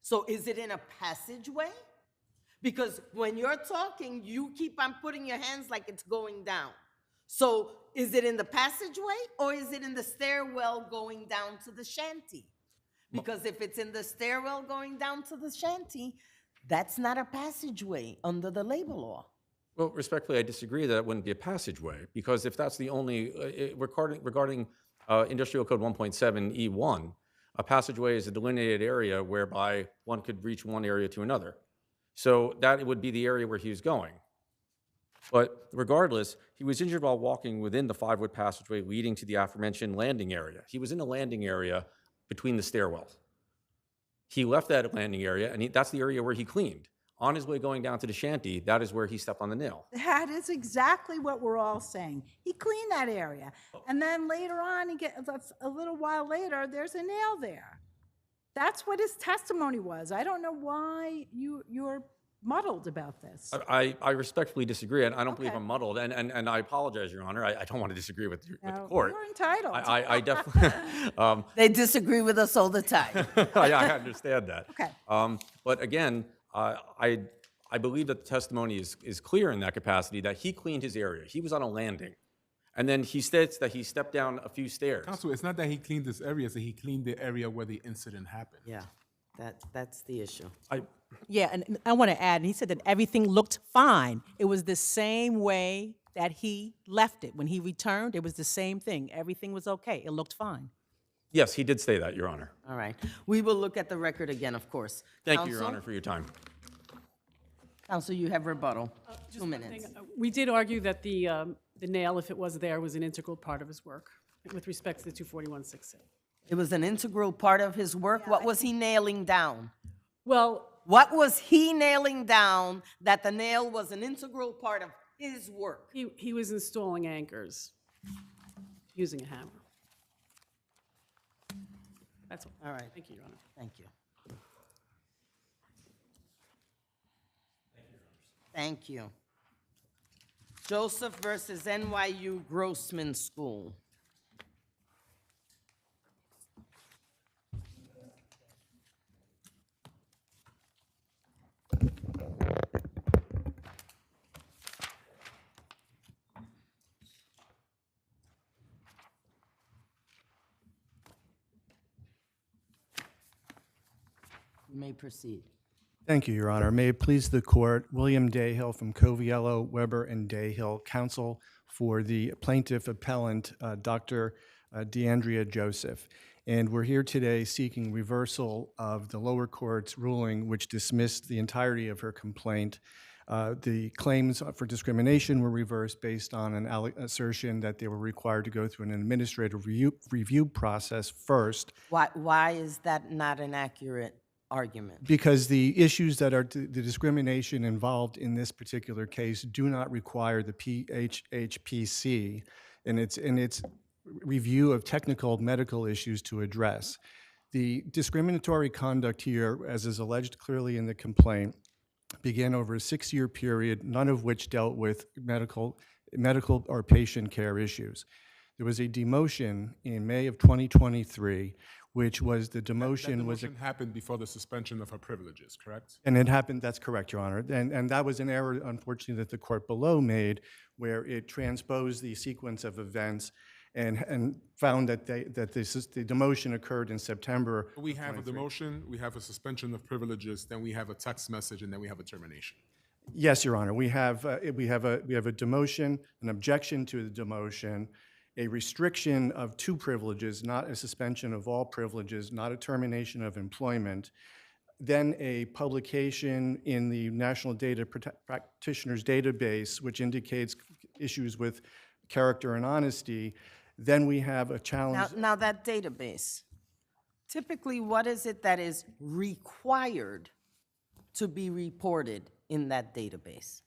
So is it in a passageway? Because when you're talking, you keep on putting your hands like it's going down. So is it in the passageway or is it in the stairwell going down to the shanty? Because if it's in the stairwell going down to the shanty, that's not a passageway under the labor law. Well, respectfully, I disagree that it wouldn't be a passageway, because if that's the only, regarding Industrial Code 1.7E1, a passageway is a delineated area whereby one could reach one area to another. So that would be the area where he was going. But regardless, he was injured while walking within the 5-foot passageway leading to the aforementioned landing area. He was in the landing area between the stairwells. He left that landing area, and that's the area where he cleaned. On his way going down to the shanty, that is where he stepped on the nail. That is exactly what we're all saying. He cleaned that area. And then later on, a little while later, there's a nail there. That's what his testimony was. I don't know why you're muddled about this. I respectfully disagree, and I don't believe I'm muddled, and I apologize, Your Honor. I don't want to disagree with the court. You're entitled. I definitely... They disagree with us all the time. I understand that. Okay. But again, I believe that the testimony is clear in that capacity, that he cleaned his area. He was on a landing. And then he states that he stepped down a few stairs. Counsel, it's not that he cleaned this area, it's that he cleaned the area where the incident happened. Yeah, that's the issue. Yeah, and I want to add, and he said that everything looked fine. It was the same way that he left it. When he returned, it was the same thing. Everything was okay. It looked fine. Yes, he did say that, Your Honor. All right. We will look at the record again, of course. Thank you, Your Honor, for your time. Counsel, you have rebuttal. 2 minutes. We did argue that the nail, if it was there, was an integral part of his work with respect to the 241-6A. It was an integral part of his work. What was he nailing down? Well, what was he nailing down that the nail was an integral part of his work? He was installing anchors using a hammer. That's all. All right. Thank you, Your Honor. Thank you. Thank you. Joseph versus NYU Grossman School. You may proceed. Thank you, Your Honor. May it please the court, William Dayhill from Coviello, Weber, and Dayhill, counsel for the plaintiff appellant, Dr. DeAndrea Joseph. And we're here today seeking reversal of the lower court's ruling, which dismissed the entirety of her complaint. The claims for discrimination were reversed based on an assertion that they were required to go through an administrative review process first. Why is that not an accurate argument? Because the issues that are the discrimination involved in this particular case do not require the PHHPC in its review of technical medical issues to address. The discriminatory conduct here, as is alleged clearly in the complaint, began over a 6-year period, none of which dealt with medical or patient care issues. There was a demotion in May of 2023, which was the demotion That demotion happened before the suspension of her privileges, correct? And it happened, that's correct, Your Honor. And that was an error, unfortunately, that the court below made, where it transposed the sequence of events and found that the demotion occurred in September. We have a demotion, we have a suspension of privileges, then we have a text message, and then we have a termination. Yes, Your Honor. We have a demotion, an objection to the demotion, a restriction of 2 privileges, not a suspension of all privileges, not a termination of employment, then a publication in the National Data Practitioners Database, which indicates issues with character and honesty. Then we have a challenge. Now that database, typically what is it that is required to be reported in that database?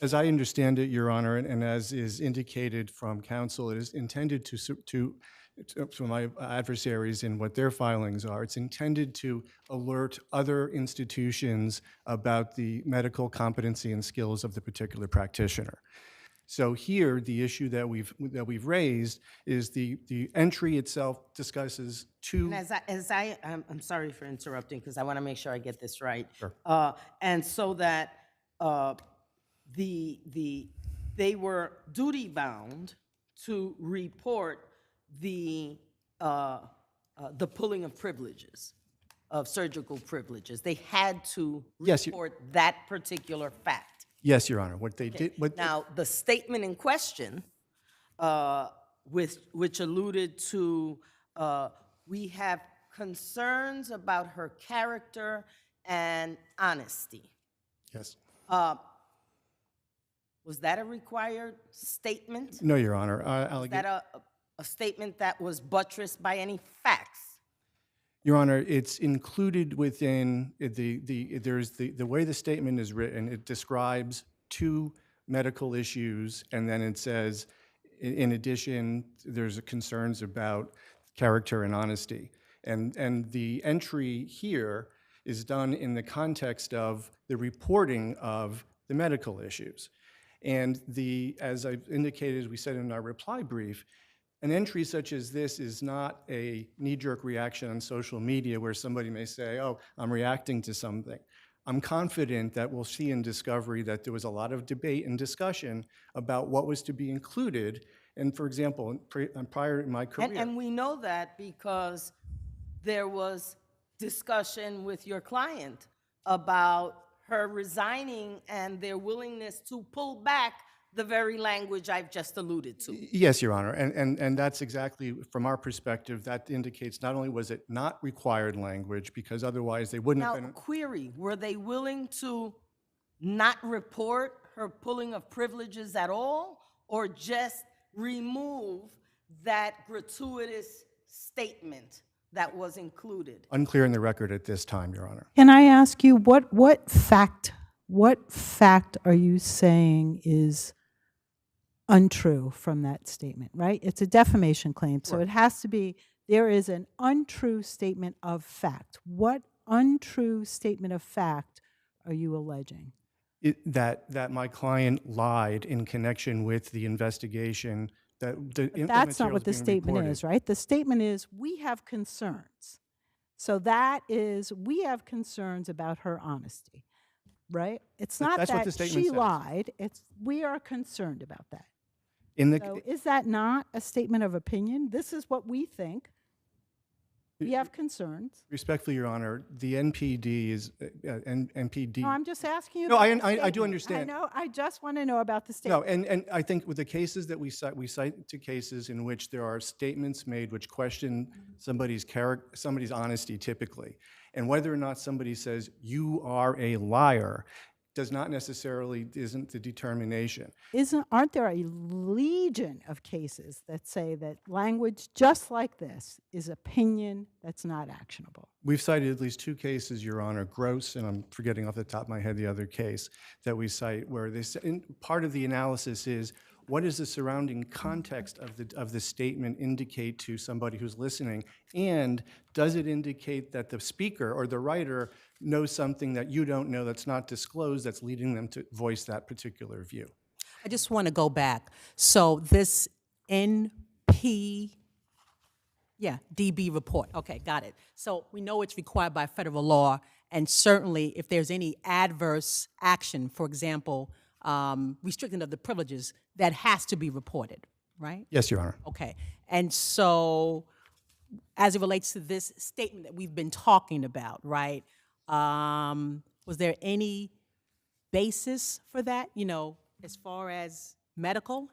As I understand it, Your Honor, and as is indicated from counsel, it is intended to my adversaries in what their filings are, it's intended to alert other institutions about the medical competency and skills of the particular practitioner. So here, the issue that we've raised is the entry itself discusses 2. And I'm sorry for interrupting because I want to make sure I get this right. Sure. And so that they were duty bound to report the pulling of privileges, of surgical privileges. They had to Yes, report that particular fact. Yes, Your Honor. What they did, Now, the statement in question, which alluded to, we have concerns about her character and honesty. yes. Was that a required statement? No, Your Honor. Was that a statement that was buttressed by any facts? Your Honor, it's included within the way the statement is written. It describes two medical issues, and then it says, in addition, there's concerns about character and honesty. And the entry here is done in the context of the reporting of the medical issues. And as I've indicated, we said in our reply brief, an entry such as this is not a knee-jerk reaction on social media where somebody may say, oh, I'm reacting to something. I'm confident that we'll see in discovery that there was a lot of debate and discussion about what was to be included. And for example, prior in my career. And we know that because there was discussion with your client about her resigning and their willingness to pull back the very language I've just alluded to. Yes, Your Honor, and that's exactly, from our perspective, that indicates not only was it not required language, because otherwise they wouldn't have Now, been. query, were they willing to not report her pulling of privileges at all, or just remove that gratuitous statement that was included? Unclear in the record at this time, Your Honor. Can I ask you, what fact are you saying is untrue from that statement, right? It's a defamation claim, so it has to be, there is an untrue statement of fact. What untrue statement of fact are you alleging? That my client lied in connection with the investigation. But that's not what the statement is, right? The statement is, we have concerns. So that is, we have concerns about her honesty, right? It's not That's what the that statement she says. lied, it's, we are concerned about that. In the, So is that not a statement of opinion? This is what we think. We have concerns. respectfully, Your Honor, the NPD is, NPD. No, I'm just asking you. No, about the I do statement. understand. I know, I just want to know about the No, statement. and I think with the cases that we cite to cases in which there are statements made which question somebody's character, somebody's honesty typically, and whether or not somebody says, you are a liar, does not necessarily, isn't the determination. Aren't there a legion of cases that say that language just like this is opinion that's not actionable? We've cited at least two cases, Your Honor, Gross, and I'm forgetting off the top of my head the other case that we cite, where part of the analysis is, what does the surrounding context of the statement indicate to somebody who's listening? And does it indicate that the speaker or the writer knows something that you don't know that's not disclosed that's leading them to voice that particular view? I just want to go back. So this DB report. Okay, got it. So we know it's required by federal law, and certainly if there's any adverse action, for example, restricting of the privileges, that has to be reported, right? Yes, Your Honor. Okay. And so as it relates to this statement that we've been talking about, right, was there any basis for that, you know, as far as medical?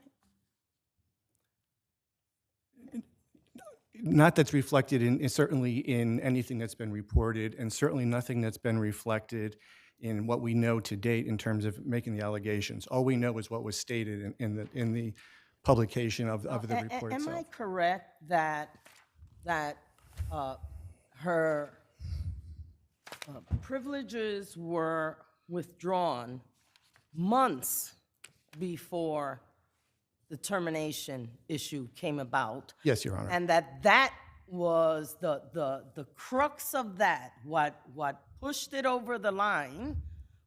Not that's reflected in, certainly in anything that's been reported, and certainly nothing that's been reflected in what we know to date in terms of making the allegations. All we know is what was stated in the publication of the report itself. Am I correct that her privileges were withdrawn months before the termination issue came about? Yes, Your Honor. And that was the crux of that, what pushed it over the line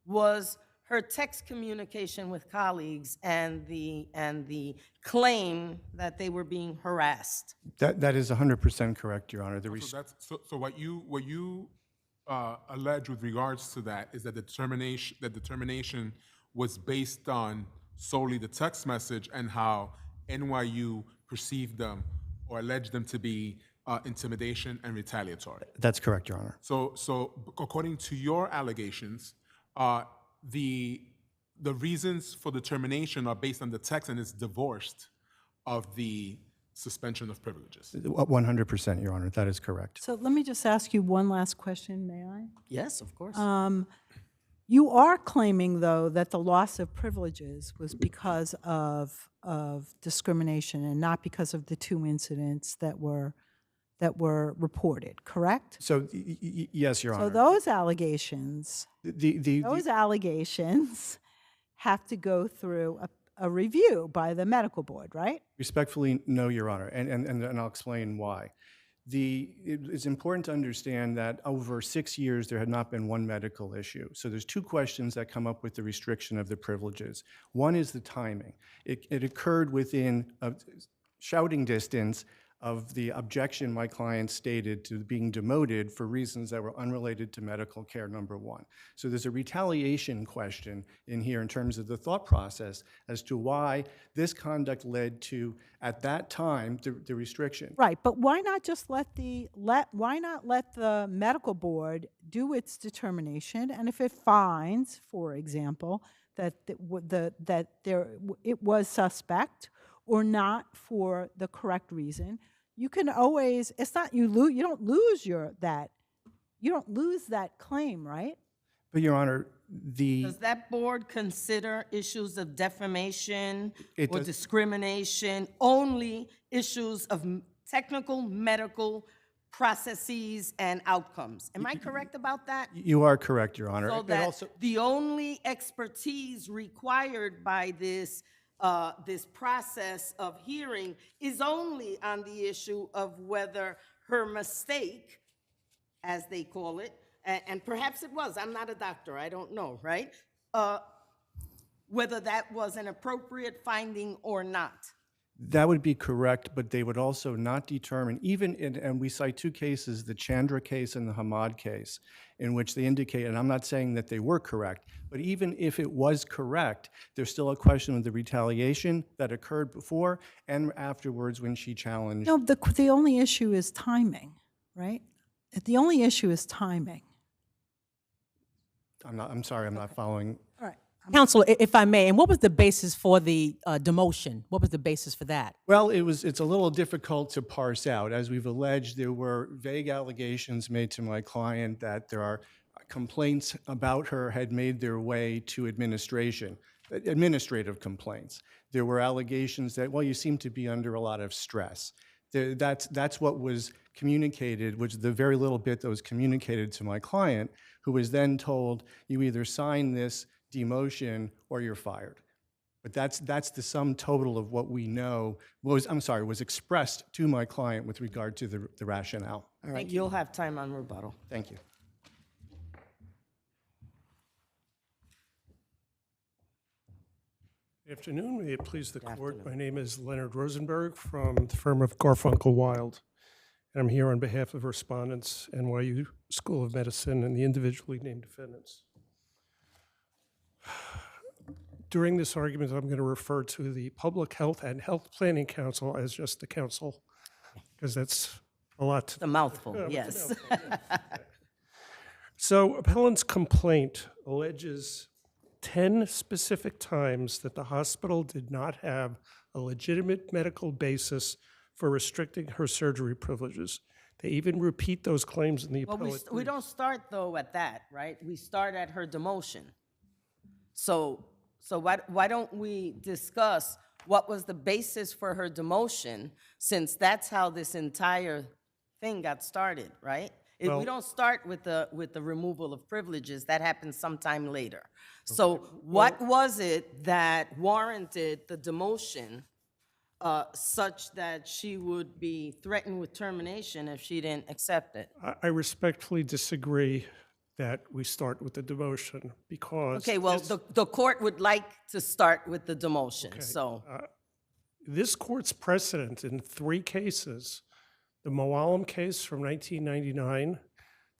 was her text communication with colleagues and the claim that they were being harassed. That is 100% correct, Your Honor. So what you allege with regards to that is that the determination was based on solely the text message and how NYU perceived them or alleged them to be intimidation and retaliatory. That's correct, Your Honor. So according to your allegations, the reasons for the termination are based on the text and it's divorced of the suspension of privileges. 100%, Your Honor, that is correct. So let me just ask you one last question, may I? Yes, of course. You are claiming, though, that the loss of privileges was because of discrimination and not because of the two incidents that were reported, correct? So, yes, Your Honor. So those allegations, those allegations have to go through a review by the medical board, right? Respectfully, no, Your Honor, and I'll explain why. It's important to understand that over 6 years, there had not been one medical issue. So there's two questions that come up with the restriction of the privileges. One is the timing. It occurred within a shouting distance of the objection my client stated to being demoted for reasons that were unrelated to medical care, number one. So there's a retaliation question in here in terms of the thought process as to why this conduct led to, at that time, the restriction. Right, but why not just let the medical board do its determination, and if it finds, for example, that it was suspect or not for the correct reason, you can always, it's not you don't lose that claim, right? But Your Honor, Does that board consider issues of defamation It or does- discrimination only issues of technical medical processes and outcomes? Am I correct about that? You are correct, Your Honor. So And that also- the only expertise required by this process of hearing is only on the issue of whether her mistake, as they call it, and perhaps it was, I'm not a doctor, I don't know, right? Whether that was an appropriate finding or not. That would be correct, but they would also not determine, and we cite two cases, the Chandra case and the Hamad case, in which they indicate, and I'm not saying that they were correct, but even if it was correct, there's still a question of the retaliation that occurred before and afterwards when she challenged. No, the only issue is timing, right? The only issue is timing. I'm sorry, I'm not following. All right. Counsel, if I may, and what was the basis for the demotion? What was the basis for that? Well, it's a little difficult to parse out. As we've alleged, there were vague allegations made to my client that there are complaints about her had made their way to administration, administrative complaints. There were allegations that, well, you seem to be under a lot of stress. That's what was communicated, which the very little bit that was communicated to my client, who was then told, you either sign this demotion or you're fired. But that's the sum total of what we know was expressed to my client with regard to the rationale. All right, you'll have time on rebuttal. Thank you. Good afternoon. May it please the court. My name is Leonard Rosenberg from the firm of Garfunkel Wild. And I'm here on behalf of respondents, NYU School of Medicine, and the individually named defendants. During this argument, I'm going to refer to the Public Health and Health Planning Council as just the council, because that's a lot. It's a mouthful, Yeah, yes. it's a mouthful, yeah. So, appellant's complaint alleges 10 specific times that the hospital did not have a legitimate medical basis for restricting her surgery privileges. They even repeat those claims in the Well, appellate. we don't start, though, at that, right? We start at her demotion. So why don't we discuss what was the basis for her demotion, since that's how this entire thing got started, right? We Well- don't start with the removal of privileges. That happens sometime later. So what was it that warranted the demotion such that she would be threatened with termination if she didn't accept it? I respectfully disagree that we start with the demotion because. Okay, well, the court would like to start with the demotion, Okay, so. This court's precedent in 3 cases, the Moalem case from 1999,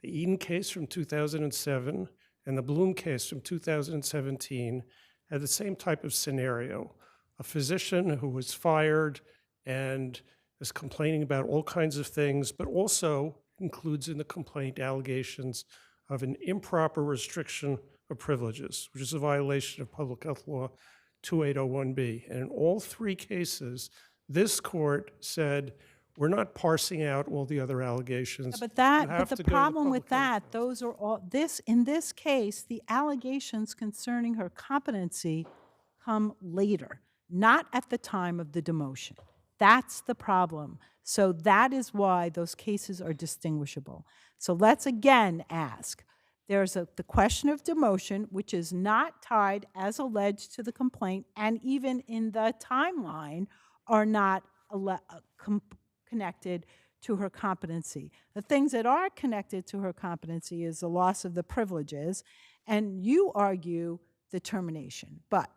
the Eden case from 2007, and the Bloom case from 2017, had the same type of scenario, a physician who was fired and is complaining about all kinds of things, but also includes in the complaint allegations of an improper restriction of privileges, which is a violation of Public Health Law 2801B. And in all three cases, this court said, we're not parsing out all the other allegations. But You have the to go to problem with Public Health that, those are all, in this case, the allegations concerning her competency come later, not at the time of the demotion. That's the problem. So that is why those cases are distinguishable. So let's again ask, there's the question of demotion, which is not tied as alleged to the complaint, and even in the timeline are not connected to her competency. The things that are connected to her competency is the loss of the privileges, and you argue the termination. But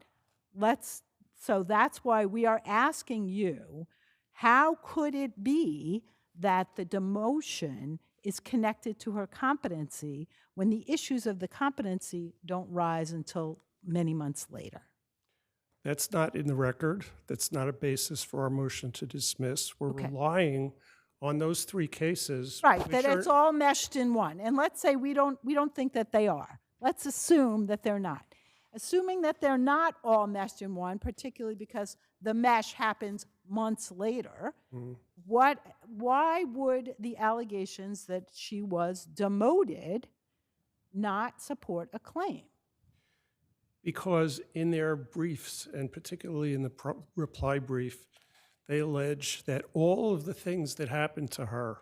so that's why we are asking you, how could it be that the demotion is connected to her competency when the issues of the competency don't rise until many months later? That's not in the record. That's not a basis for our motion to dismiss. We're relying on those three cases. Right, which that are- it's all meshed in one. And let's say we don't think that they are. Let's assume that they're not. Assuming that they're not all meshed in one, particularly because the mesh happens months later, why would the allegations that she was demoted not support a claim? Because in their briefs, and particularly in the reply brief, they allege that all of the things that happened to her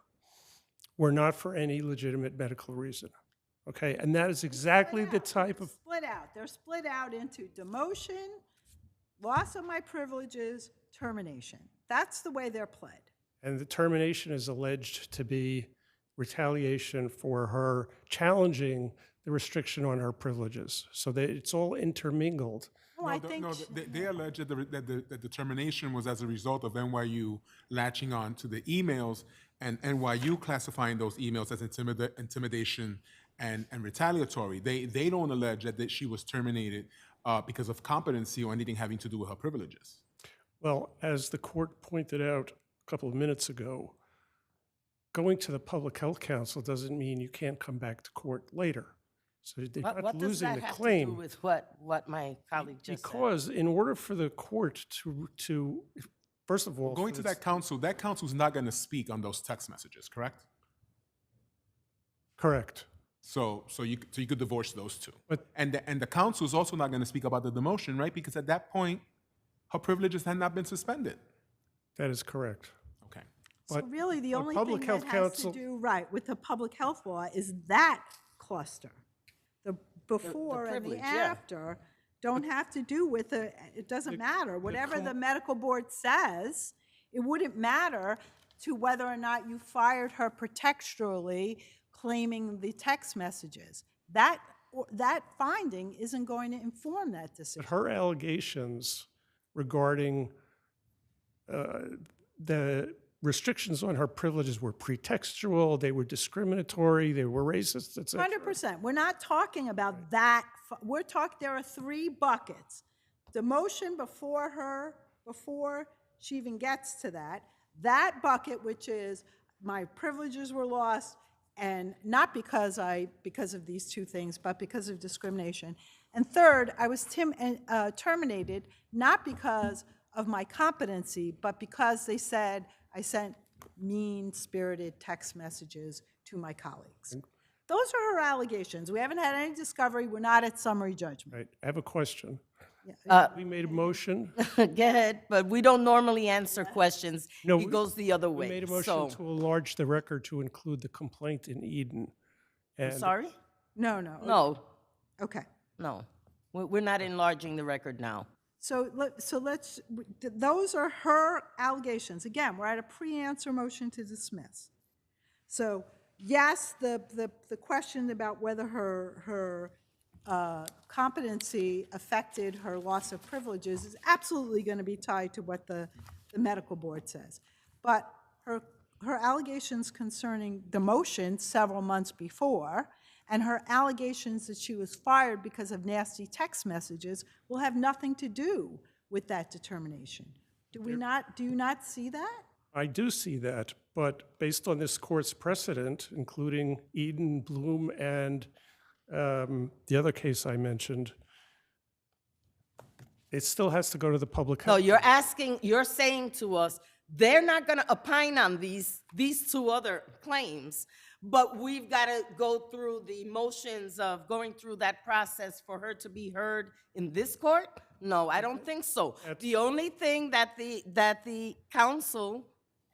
were not for any legitimate medical reason. Okay, and that is exactly the type of... Split out. They're split out into demotion, loss of my privileges, termination. That's the way they're pled. And the termination is alleged to be retaliation for her challenging the restriction on her privileges. So that it's all intermingled. They allege that the termination was as a result of NYU latching on to the emails and NYU classifying those emails as intimidation and retaliatory. They don't allege that she was terminated because of competency or anything having to do with her privileges. Well, as the court pointed out a couple of minutes ago, going to the Public Health Council doesn't mean you can't come back to court later. So they're not What does losing that the have claim. to do with what my colleague just said? Because in order for the court to first of all... Going to that council's not going to speak on those text messages, correct? Correct. So you could divorce those two. And the council is also not going to speak about the demotion, right? Because at that point, her privileges had not been suspended. That is correct. Okay. So really, the only Public thing Health that has Council- to do, right, with the public health law is that cluster. The before and the privilege, yeah. after don't have to do with it doesn't matter. Whatever the medical board says, it wouldn't matter to whether or not you fired her pretextually claiming the text messages. That finding isn't going to inform that decision. But her allegations regarding the restrictions on her privileges were pretextual, they were discriminatory, they were racist, et cetera. 100%. We're not talking about that. We're talking, there are three buckets. Demotion before she even gets to that. That bucket, which is my privileges were lost, and not because of these two things, but because of discrimination. And third, I was terminated not because of my competency, but because they said I sent mean-spirited text messages to my colleagues. Those are her allegations. We haven't had any discovery. We're not at summary judgment. Right. I have a question. Uh, We made a motion. Go ahead, but we don't normally answer questions. No, It goes the other way. We made a motion So, to enlarge the record to include the complaint in Eden. I'm And sorry? No. No, Okay. no. We're not enlarging the record now. So those are her allegations. Again, we're at a pre-answer motion to dismiss. So yes, the question about whether her competency affected her loss of privileges is absolutely going to be tied to what the medical board says. But her allegations concerning demotion several months before and her allegations that she was fired because of nasty text messages will have nothing to do with that determination. Do you not see that? I do see that, but based on this court's precedent, including Eden, Bloom, and the other case I mentioned, it still has to go to the public No, health. you're saying to us, they're not going to opine on these two other claims, but we've got to go through the motions of going through that process for her to be heard in this court? No, I don't think so. The only thing that the council,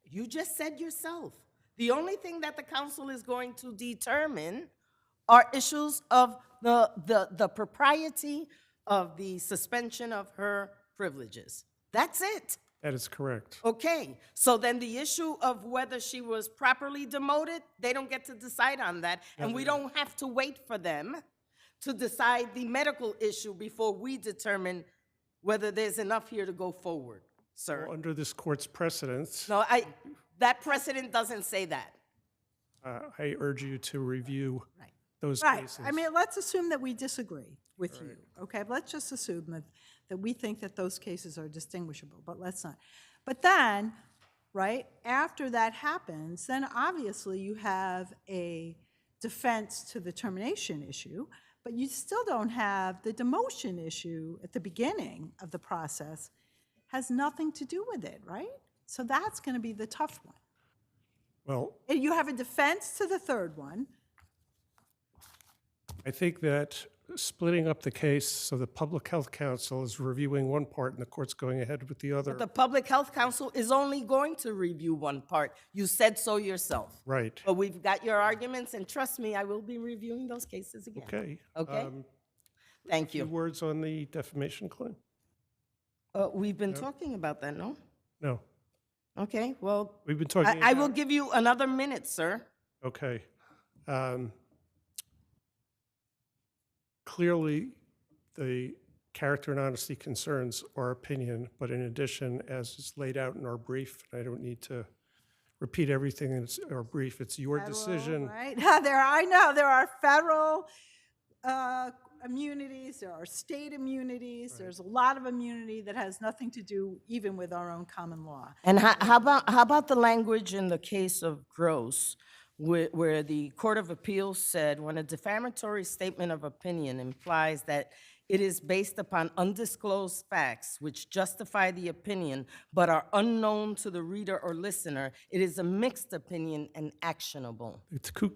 you just said yourself, the only thing that the council is going to determine are issues of the propriety of the suspension of her privileges. That's it. That is correct. Okay, so then the issue of whether she was properly demoted, they don't get to decide on that, and we don't have to wait for them to decide the medical issue before we determine whether there's enough here to go forward, sir. Well, under this court's precedents, No, that precedent doesn't say that. I urge you to review those Right. cases. I mean, let's assume that we disagree with you, okay? Let's just assume that we think that those cases are distinguishable, but let's not. But then, right, after that happens, then obviously you have a defense to the termination issue, but you still don't have the demotion issue at the beginning of the process. Has nothing to do with it, right? So that's going to be the tough one. Well, And you have a defense to the third one. I think that splitting up the case so the Public Health Council is reviewing one part and the court's going ahead with the other. But the Public Health Council is only going to review one part. You said so yourself. Right. But we've got your arguments, and trust me, I will be reviewing those cases again. Okay. Okay? Thank A few you. words on the defamation claim? We've been talking about that, no? No. Okay, well, We've been talking I will about- give you another minute, sir. Okay. Clearly, the character and honesty concerns our opinion, but in addition, as is laid out in our brief, I don't need to repeat everything in our brief, it's your decision. Right? I know there are federal immunities, there are state immunities, there's a lot of immunity that has nothing to do even with our own common law. And how about the language in the case of Gross, where the Court of Appeals said, when a defamatory statement of opinion implies that it is based upon undisclosed facts which justify the opinion but are unknown to the reader or listener, it is a mixed opinion and actionable.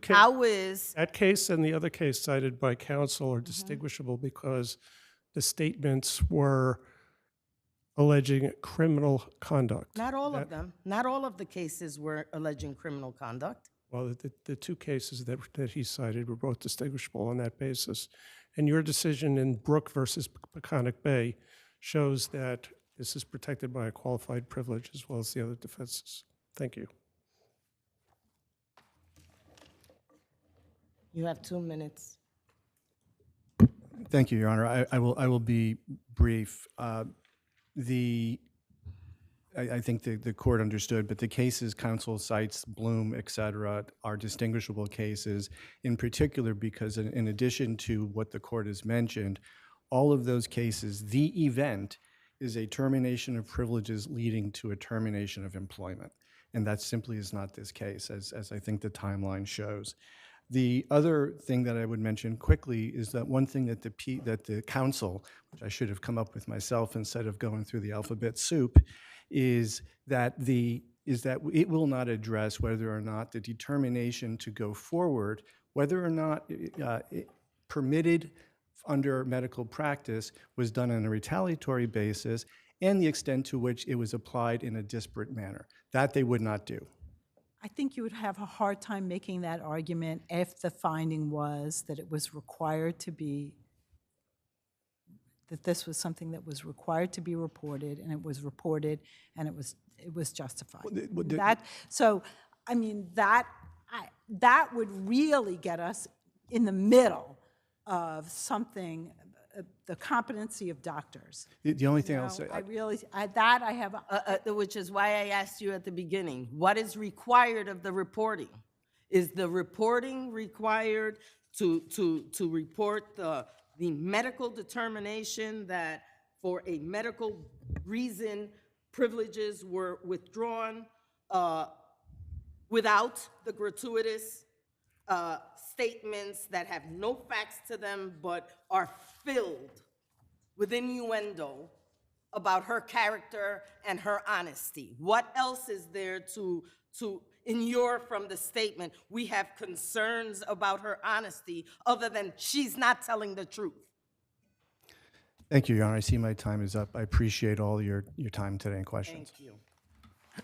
How is... That case and the other case cited by counsel are distinguishable because the statements were alleging criminal conduct. Not all of them. Not all of the cases were alleging criminal conduct. Well, the two cases that he cited were both distinguishable on that basis. And your decision in Brook versus Peconic Bay shows that this is protected by a qualified privilege as well as the other defenses. Thank you. You have 2 minutes. Thank you, Your Honor. I will be brief. I think the court understood, but the cases counsel cites, Bloom, et cetera, are distinguishable cases, in particular because in addition to what the court has mentioned, all of those cases, the event is a termination of privileges leading to a termination of employment. And that simply is not this case, as I think the timeline shows. The other thing that I would mention quickly is that one thing that the council, which I should have come up with myself instead of going through the alphabet soup, is that it will not address whether or not the determination to go forward, whether or not permitted under medical practice was done on a retaliatory basis, and the extent to which it was applied in a disparate manner. That they would not do. I think you would have a hard time making that argument if the finding was that it was required to be, that this was something that was required to be reported, and it was reported, and it was justified. That would really get us in the middle of something, the competency of doctors. The only thing I'll say, Which is why I asked you at the beginning, what is required of the reporting? Is the reporting required to report the medical determination that for a medical reason, privileges were withdrawn without the gratuitous statements that have no facts to them but are filled with innuendo about her character and her honesty. What else is there to inure from the statement? We have concerns about her honesty other than she's not telling the truth. Thank you, Your Honor. I see my time is up. I appreciate all your time today and questions. Thank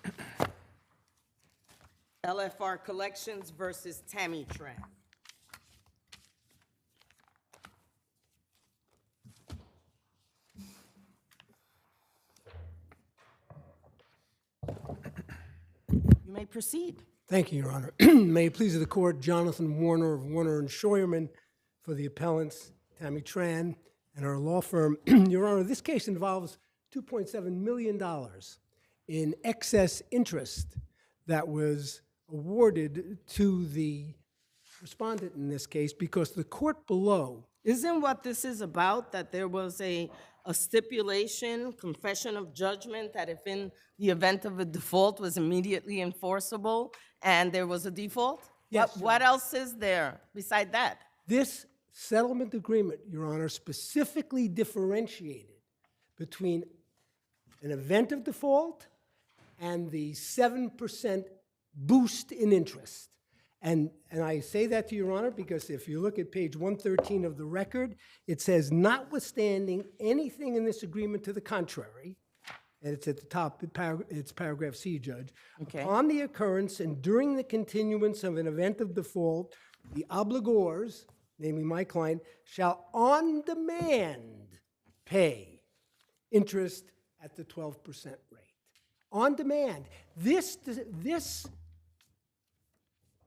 you. LFR Collections versus Tammy Tran. You may proceed. Thank you, Your Honor. May it please the court, Jonathan Warner of Warner and Scheuerman for the appellants, Tammy Tran and our law firm. Your Honor, this case involves $2.7 million in excess interest that was awarded to the respondent in this case because the court below. Isn't what this is about that there was a stipulation, confession of judgment, that if in the event of a default was immediately enforceable and there was a default? Yes. What else is there beside that? This settlement agreement, Your Honor, specifically differentiated between an event of default and the 7% boost in interest. And I say that to Your Honor because if you look at page 113 of the record, it says, notwithstanding anything in this agreement to the contrary, and it's at the top, it's paragraph C, Judge, Okay. upon the occurrence and during the continuance of an event of default, the obligors, namely my client, shall on demand pay interest at the 12% rate. On demand. This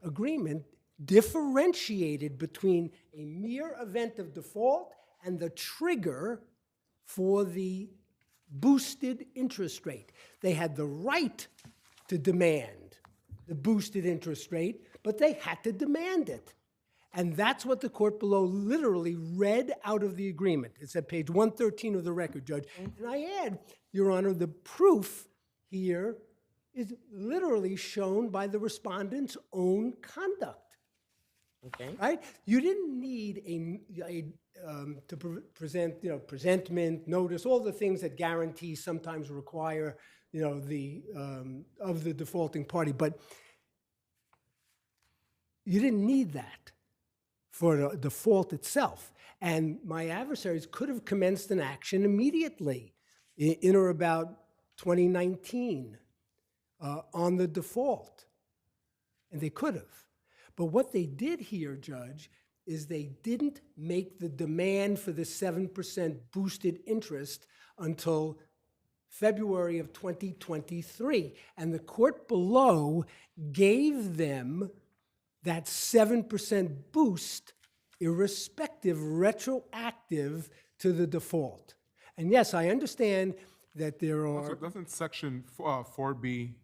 agreement differentiated between a mere event of default and the trigger for the boosted interest rate. They had the right to demand the boosted interest rate, but they had to demand it. And that's what the court below literally read out of the agreement. It's at page 113 of the record, Judge. And I add, Your Honor, the proof here is literally shown by the respondent's own conduct. Okay. Right? You didn't need present, presentment, notice, all the things that guarantees sometimes require, of the defaulting party. But you didn't need that for the default itself. And my adversaries could have commenced an action immediately in or about 2019 on the default. And they could have. But what they did here, Judge, is they didn't make the demand for the 7% boosted interest until February of 2023. And the court below gave them that 7% boost irrespective, retroactive to the default. And yes, I understand that there are... Also, doesn't section 4B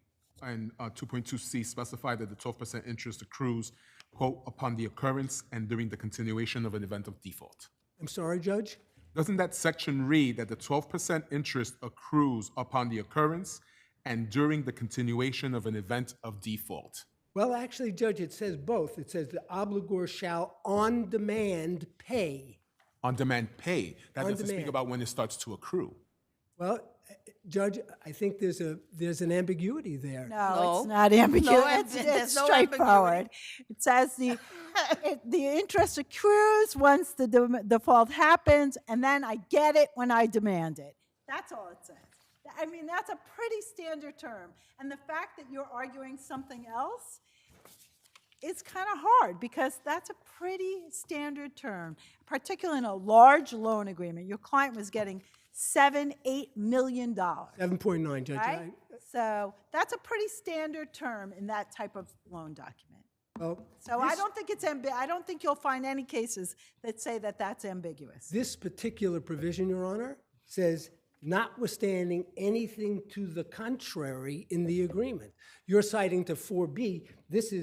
and 2.2C specify that the 12% interest accrues, quote, upon the occurrence and during the continuation of an event of default? I'm sorry, Judge? Doesn't that section read that the 12% interest accrues upon the occurrence and during the continuation of an event of default? Well, actually, Judge, it says both. It says the obligor shall on demand pay. On demand pay. That On doesn't speak demand. about when it starts to accrue. Well, Judge, I think there's an ambiguity there. No, it's not ambiguous. No, It's there's no straightforward. It says the interest accrues once the default happens, and then I get it when I demand it. That's all it says. I mean, that's a pretty standard term. And the fact that you're arguing something else is kind of hard because that's a pretty standard term, particularly in a large loan agreement. Your client was getting $7-8 million. 7.9, Judge. Right? So that's a pretty standard term in that type of loan document. So I don't think it's I don't think you'll find any cases that say that that's ambiguous. This particular provision, Your Honor, says notwithstanding anything to the contrary in the agreement. You're citing to 4B. This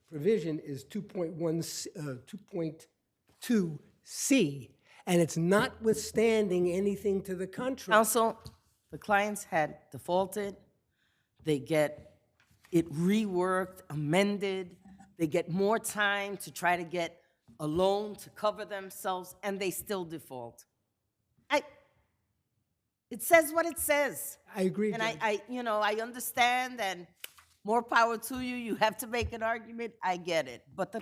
provision is 2.2C, and it's notwithstanding anything to the contrary. Counsel, the clients had defaulted, they get it reworked, amended, they get more time to try to get a loan to cover themselves, and they still default. It says what it says. I agree, And Judge. I understand, and more power to you, you have to make an argument, I get it. But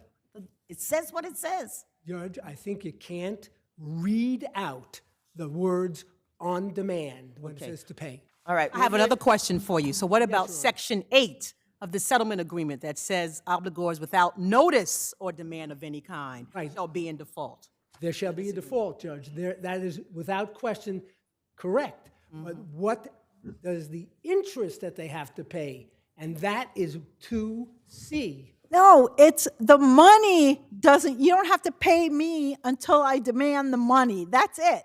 it says what it says. Judge, I think you can't read out the words on demand when it says to pay. All right. I have another question for you. So what about Section 8 of the settlement agreement that says obligors without notice or demand of any kind shall be in default? There shall be a default, Judge. That is without question correct. But what does the interest that they have to pay? And that is 2C. No, it's the money doesn't, you don't have to pay me until I demand the money. That's it.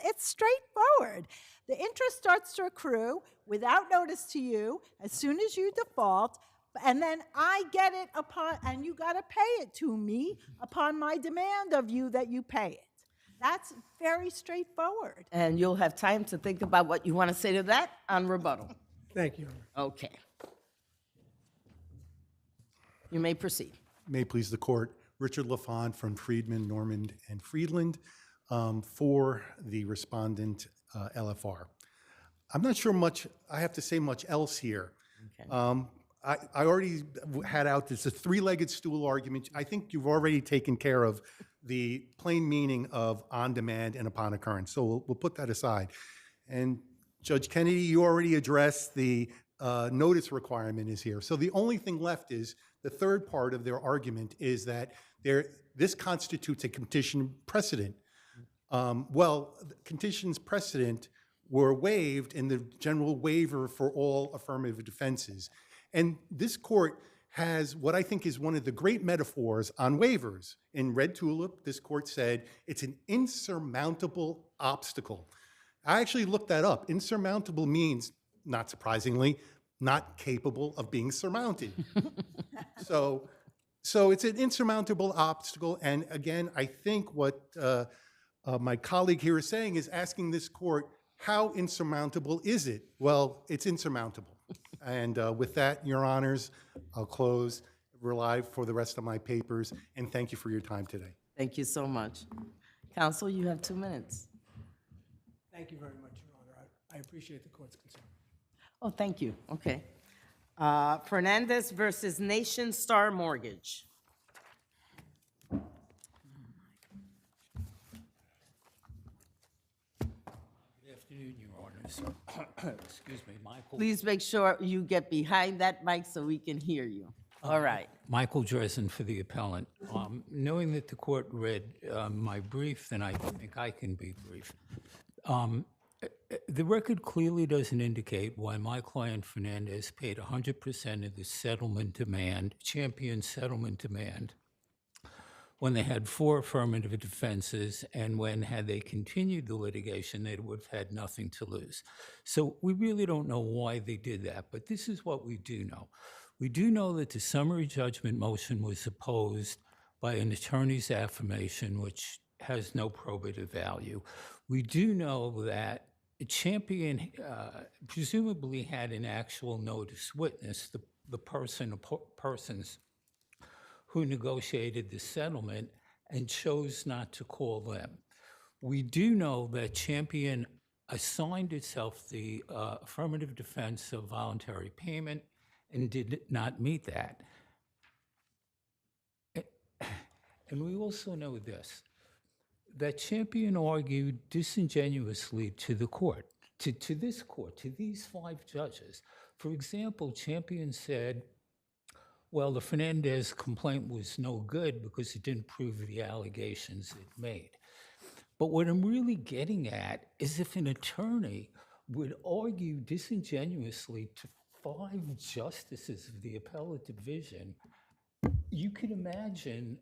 It's straightforward. The interest starts to accrue without notice to you as soon as you default, and then I get it and you got to pay it to me upon my demand of you that you pay it. That's very straightforward. And you'll have time to think about what you want to say to that on rebuttal. Thank you, Your Honor. Okay. You may proceed. May it please the court. Richard LaFont from Friedman, Normand, and Friedland for the respondent LFR. I'm not sure I have to say much else here. Okay. I already had out this a three-legged stool argument. I think you've already taken care of the plain meaning of on demand and upon occurrence. So we'll put that aside. And Judge Kennedy, you already addressed the notice requirement is here. So the only thing left is the third part of their argument is that this constitutes a condition precedent. Well, conditions precedent were waived in the general waiver for all affirmative defenses. And this court has what I think is one of the great metaphors on waivers. In Red Tulip, this court said it's an insurmountable obstacle. I actually looked that up. Insurmountable means, not surprisingly, not capable of being surmounted. So it's an insurmountable obstacle. And again, I think what my colleague here is saying is asking this court, how insurmountable is it? Well, it's insurmountable. And with that, Your Honors, I'll close, rely for the rest of my papers, and thank you for your time today. Thank you so much. Counsel, you have 2 minutes. Thank you very much, Your Honor. I appreciate the court's concern. Oh, thank you. Okay. Fernandez versus Nation Star Mortgage. Good afternoon, Your Honors. Excuse me, Michael. Please make sure you get behind that mic so we can hear you. All right. Michael Dresden for the appellant. Knowing that the court read my brief, then I think I can be brief. The record clearly doesn't indicate why my client Fernandez paid 100% of the settlement demand, champion settlement demand, when they had 4 affirmative defenses, and when, had they continued the litigation, they would have had nothing to lose. So we really don't know why they did that, but this is what we do know. We do know that the summary judgment motion was opposed by an attorney's affirmation, which has no probative value. We do know that Champion presumably had an actual notice witness, the persons who negotiated the settlement, and chose not to call them. We do know that Champion assigned itself the affirmative defense of voluntary payment and did not meet that. And we also know this, that Champion argued disingenuously to the court, to this court, to these 5 judges. For example, Champion said, well, the Fernandez complaint was no good because it didn't prove the allegations it made. But what I'm really getting at is if an attorney would argue disingenuously to 5 justices of the appellate division, you can imagine,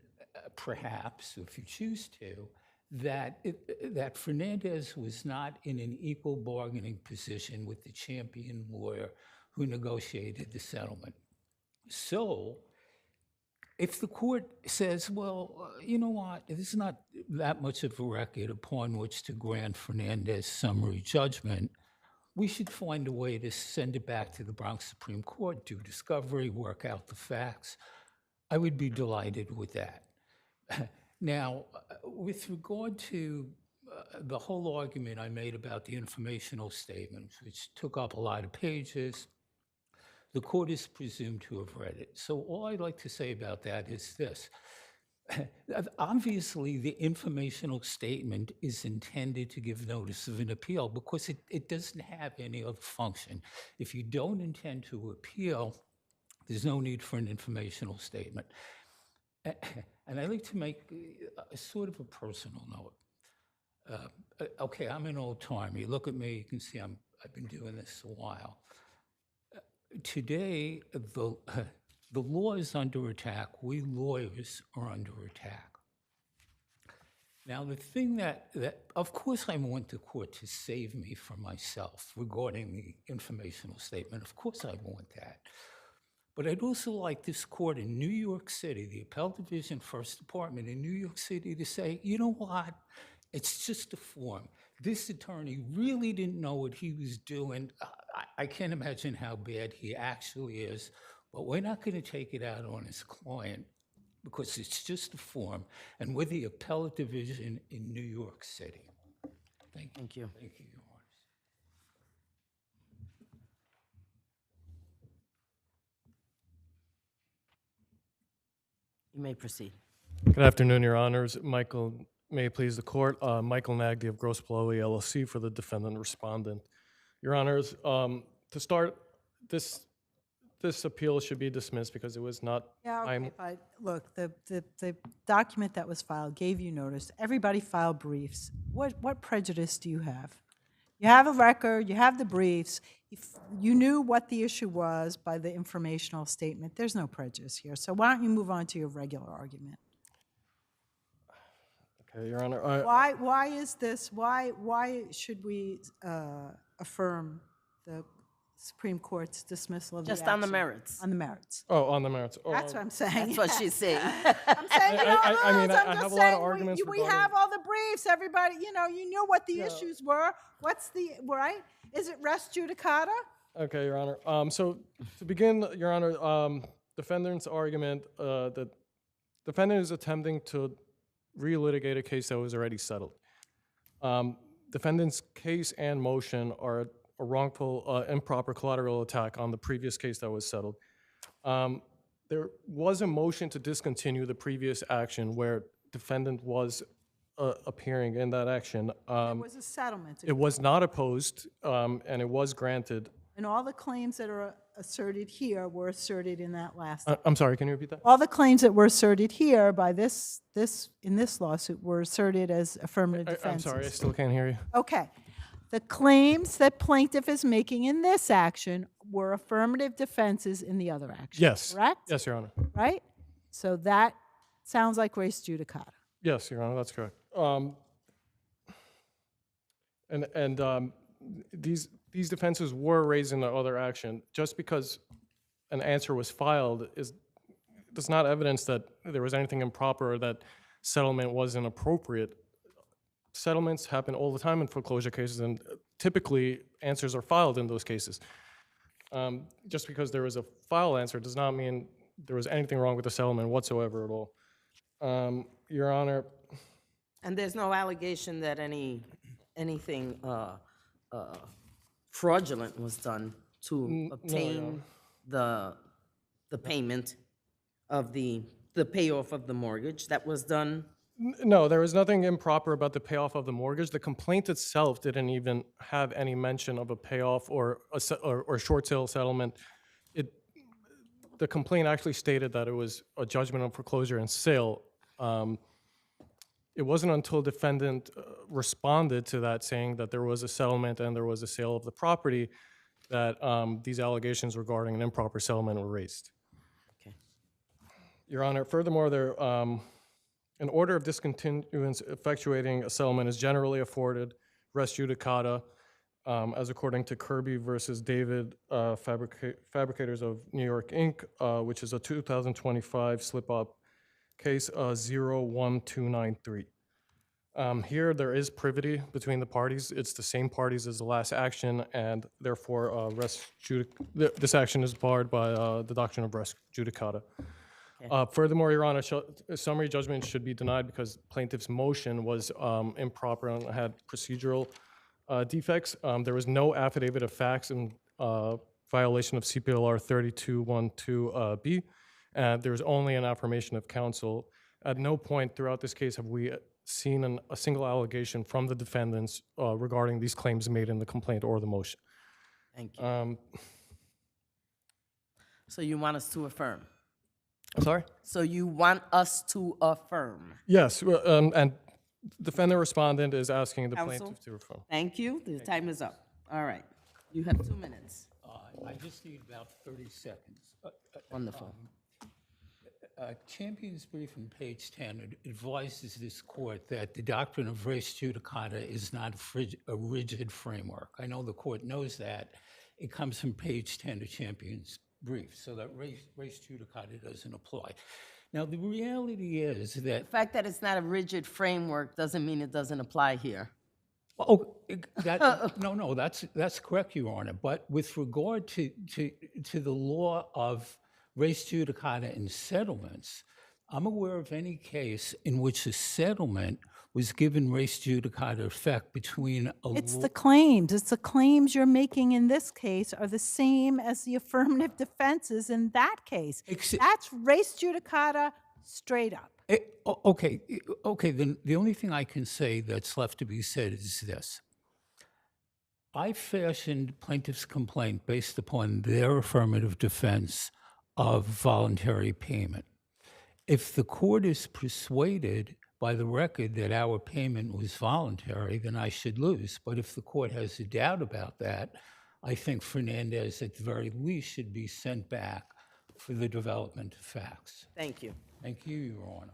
perhaps, if you choose to, that Fernandez was not in an equal bargaining position with the Champion lawyer who negotiated the settlement. So if the court says, well, you know what, there's not that much of a record upon which to grant Fernandez summary judgment, we should find a way to send it back to the Bronx Supreme Court, do discovery, work out the facts. I would be delighted with that. Now, with regard to the whole argument I made about the informational statements, which took up a lot of pages, the court is presumed to have read it. So all I'd like to say about that is this. Obviously, the informational statement is intended to give notice of an appeal because it doesn't have any other function. If you don't intend to appeal, there's no need for an informational statement. And I'd like to make a sort of a personal note. Okay, I'm an old timer. You look at me, you can see I've been doing this a while. Today, the law is under attack. We lawyers are under attack. Now, the thing that of course I want the court to save me from myself regarding the informational statement. Of course I want that. But I'd also like this court in New York City, the Appellate Division First Department in New York City, to say, you know what? It's just a form. This attorney really didn't know what he was doing. I can't imagine how bad he actually is, but we're not going to take it out on his client because it's just a form, and we're the Appellate Division in New York City. Thank you. Thank you. Thank you, Your Honor. You may proceed. Good afternoon, Your Honors. Michael, may it please the court. Michael Nagdi of Grossman LLC for the defendant respondent. Your Honors, to start, this appeal should be dismissed because it was not. Yeah, okay, but look, the document that was filed gave you notice. Everybody filed briefs. What prejudice do you have? You have a record, you have the briefs. If you knew what the issue was by the informational statement, there's no prejudice here. So why don't you move on to your regular argument? Okay, Your Honor. Why is this? Why should we affirm the Supreme Court's dismissal of the Just on the action? merits. On the merits. Oh, on the merits. Oh, That's what I'm saying. That's what she's saying. I'm saying, you know, I mean, I'm I just have a lot of saying, arguments we regarding- have all the briefs. Everybody, you know, you knew what the issues were. What's the, right? Is it res judicata? Okay, Your Honor. So to begin, Your Honor, defendant's argument that defendant is attempting to relitigate a case that was already settled. Defendant's case and motion are a wrongful, improper collateral attack on the previous case that was settled. There was a motion to discontinue the previous action where defendant was appearing in that action. There was a settlement. It was not opposed, and it was granted. And all the claims that are asserted here were asserted in that last. I'm sorry, can you repeat that? All the claims that were asserted here by in this lawsuit were asserted as affirmative I'm defenses. sorry, I still can't hear you. Okay. The claims that plaintiff is making in this action were affirmative defenses in the other action. Yes. Correct? Yes, Your Honor. Right? So that sounds like res judicata. Yes, Your Honor, that's correct. These defenses were raised in the other action. Just because an answer was filed does not evidence that there was anything improper or that settlement was inappropriate. Settlements happen all the time in foreclosure cases, and typically answers are filed in those cases. Just because there was a file answer does not mean there was anything wrong with the settlement whatsoever at all. Your Honor. And there's no allegation that anything fraudulent was done to obtain the payment of the payoff of the mortgage that was done? No, there was nothing improper about the payoff of the mortgage. The complaint itself didn't even have any mention of a payoff or short sale settlement. The complaint actually stated that it was a judgment on foreclosure and sale. It wasn't until defendant responded to that saying that there was a settlement and there was a sale of the property that these allegations regarding an improper settlement were raised. Okay. Your Honor, furthermore, an order of discontinuance effectuating a settlement is generally afforded res judicata as according to Kirby versus David Fabricators of New York, Inc., which is a 2025 slip-up case 01293. Here, there is privity between the parties. It's the same parties as the last action, and therefore, this action is barred by the doctrine of res judicata. Furthermore, Your Honor, summary judgment should be denied because plaintiff's motion was improper and had procedural defects. There was no affidavit of facts in violation of CPLR 3212B, and there was only an affirmation of counsel. At no point throughout this case have we seen a single allegation from the defendants regarding these claims made in the complaint or the motion. Thank you. So you want us to affirm? I'm sorry? So you want us to affirm? Yes, and defendant respondent is asking the Counsel? plaintiff to affirm. Thank you. The time is up. All right. You have 2 minutes. I just need about 30 seconds. Wonderful. Champion's brief on page 10 advises this court that the doctrine of res judicata is not a rigid framework. I know the court knows that. It comes from page 10 of Champion's brief, so that res judicata doesn't apply. Now, the reality is that... The fact that it's not a rigid framework doesn't mean it doesn't apply here. Oh, no, that's correct, Your Honor. But with regard to the law of res judicata in settlements, I'm aware of any case in which a settlement was given res judicata effect between a It's the claims. It's the claims you're making in this case are the same as the affirmative defenses in that case. That's res judicata straight up. Okay, then the only thing I can say that's left to be said is this. I fashioned plaintiff's complaint based upon their affirmative defense of voluntary payment. If the court is persuaded by the record that our payment was voluntary, then I should lose. But if the court has a doubt about that, I think Fernandez, at the very least, should be sent back for the development of facts. Thank you. Thank you, Your Honor.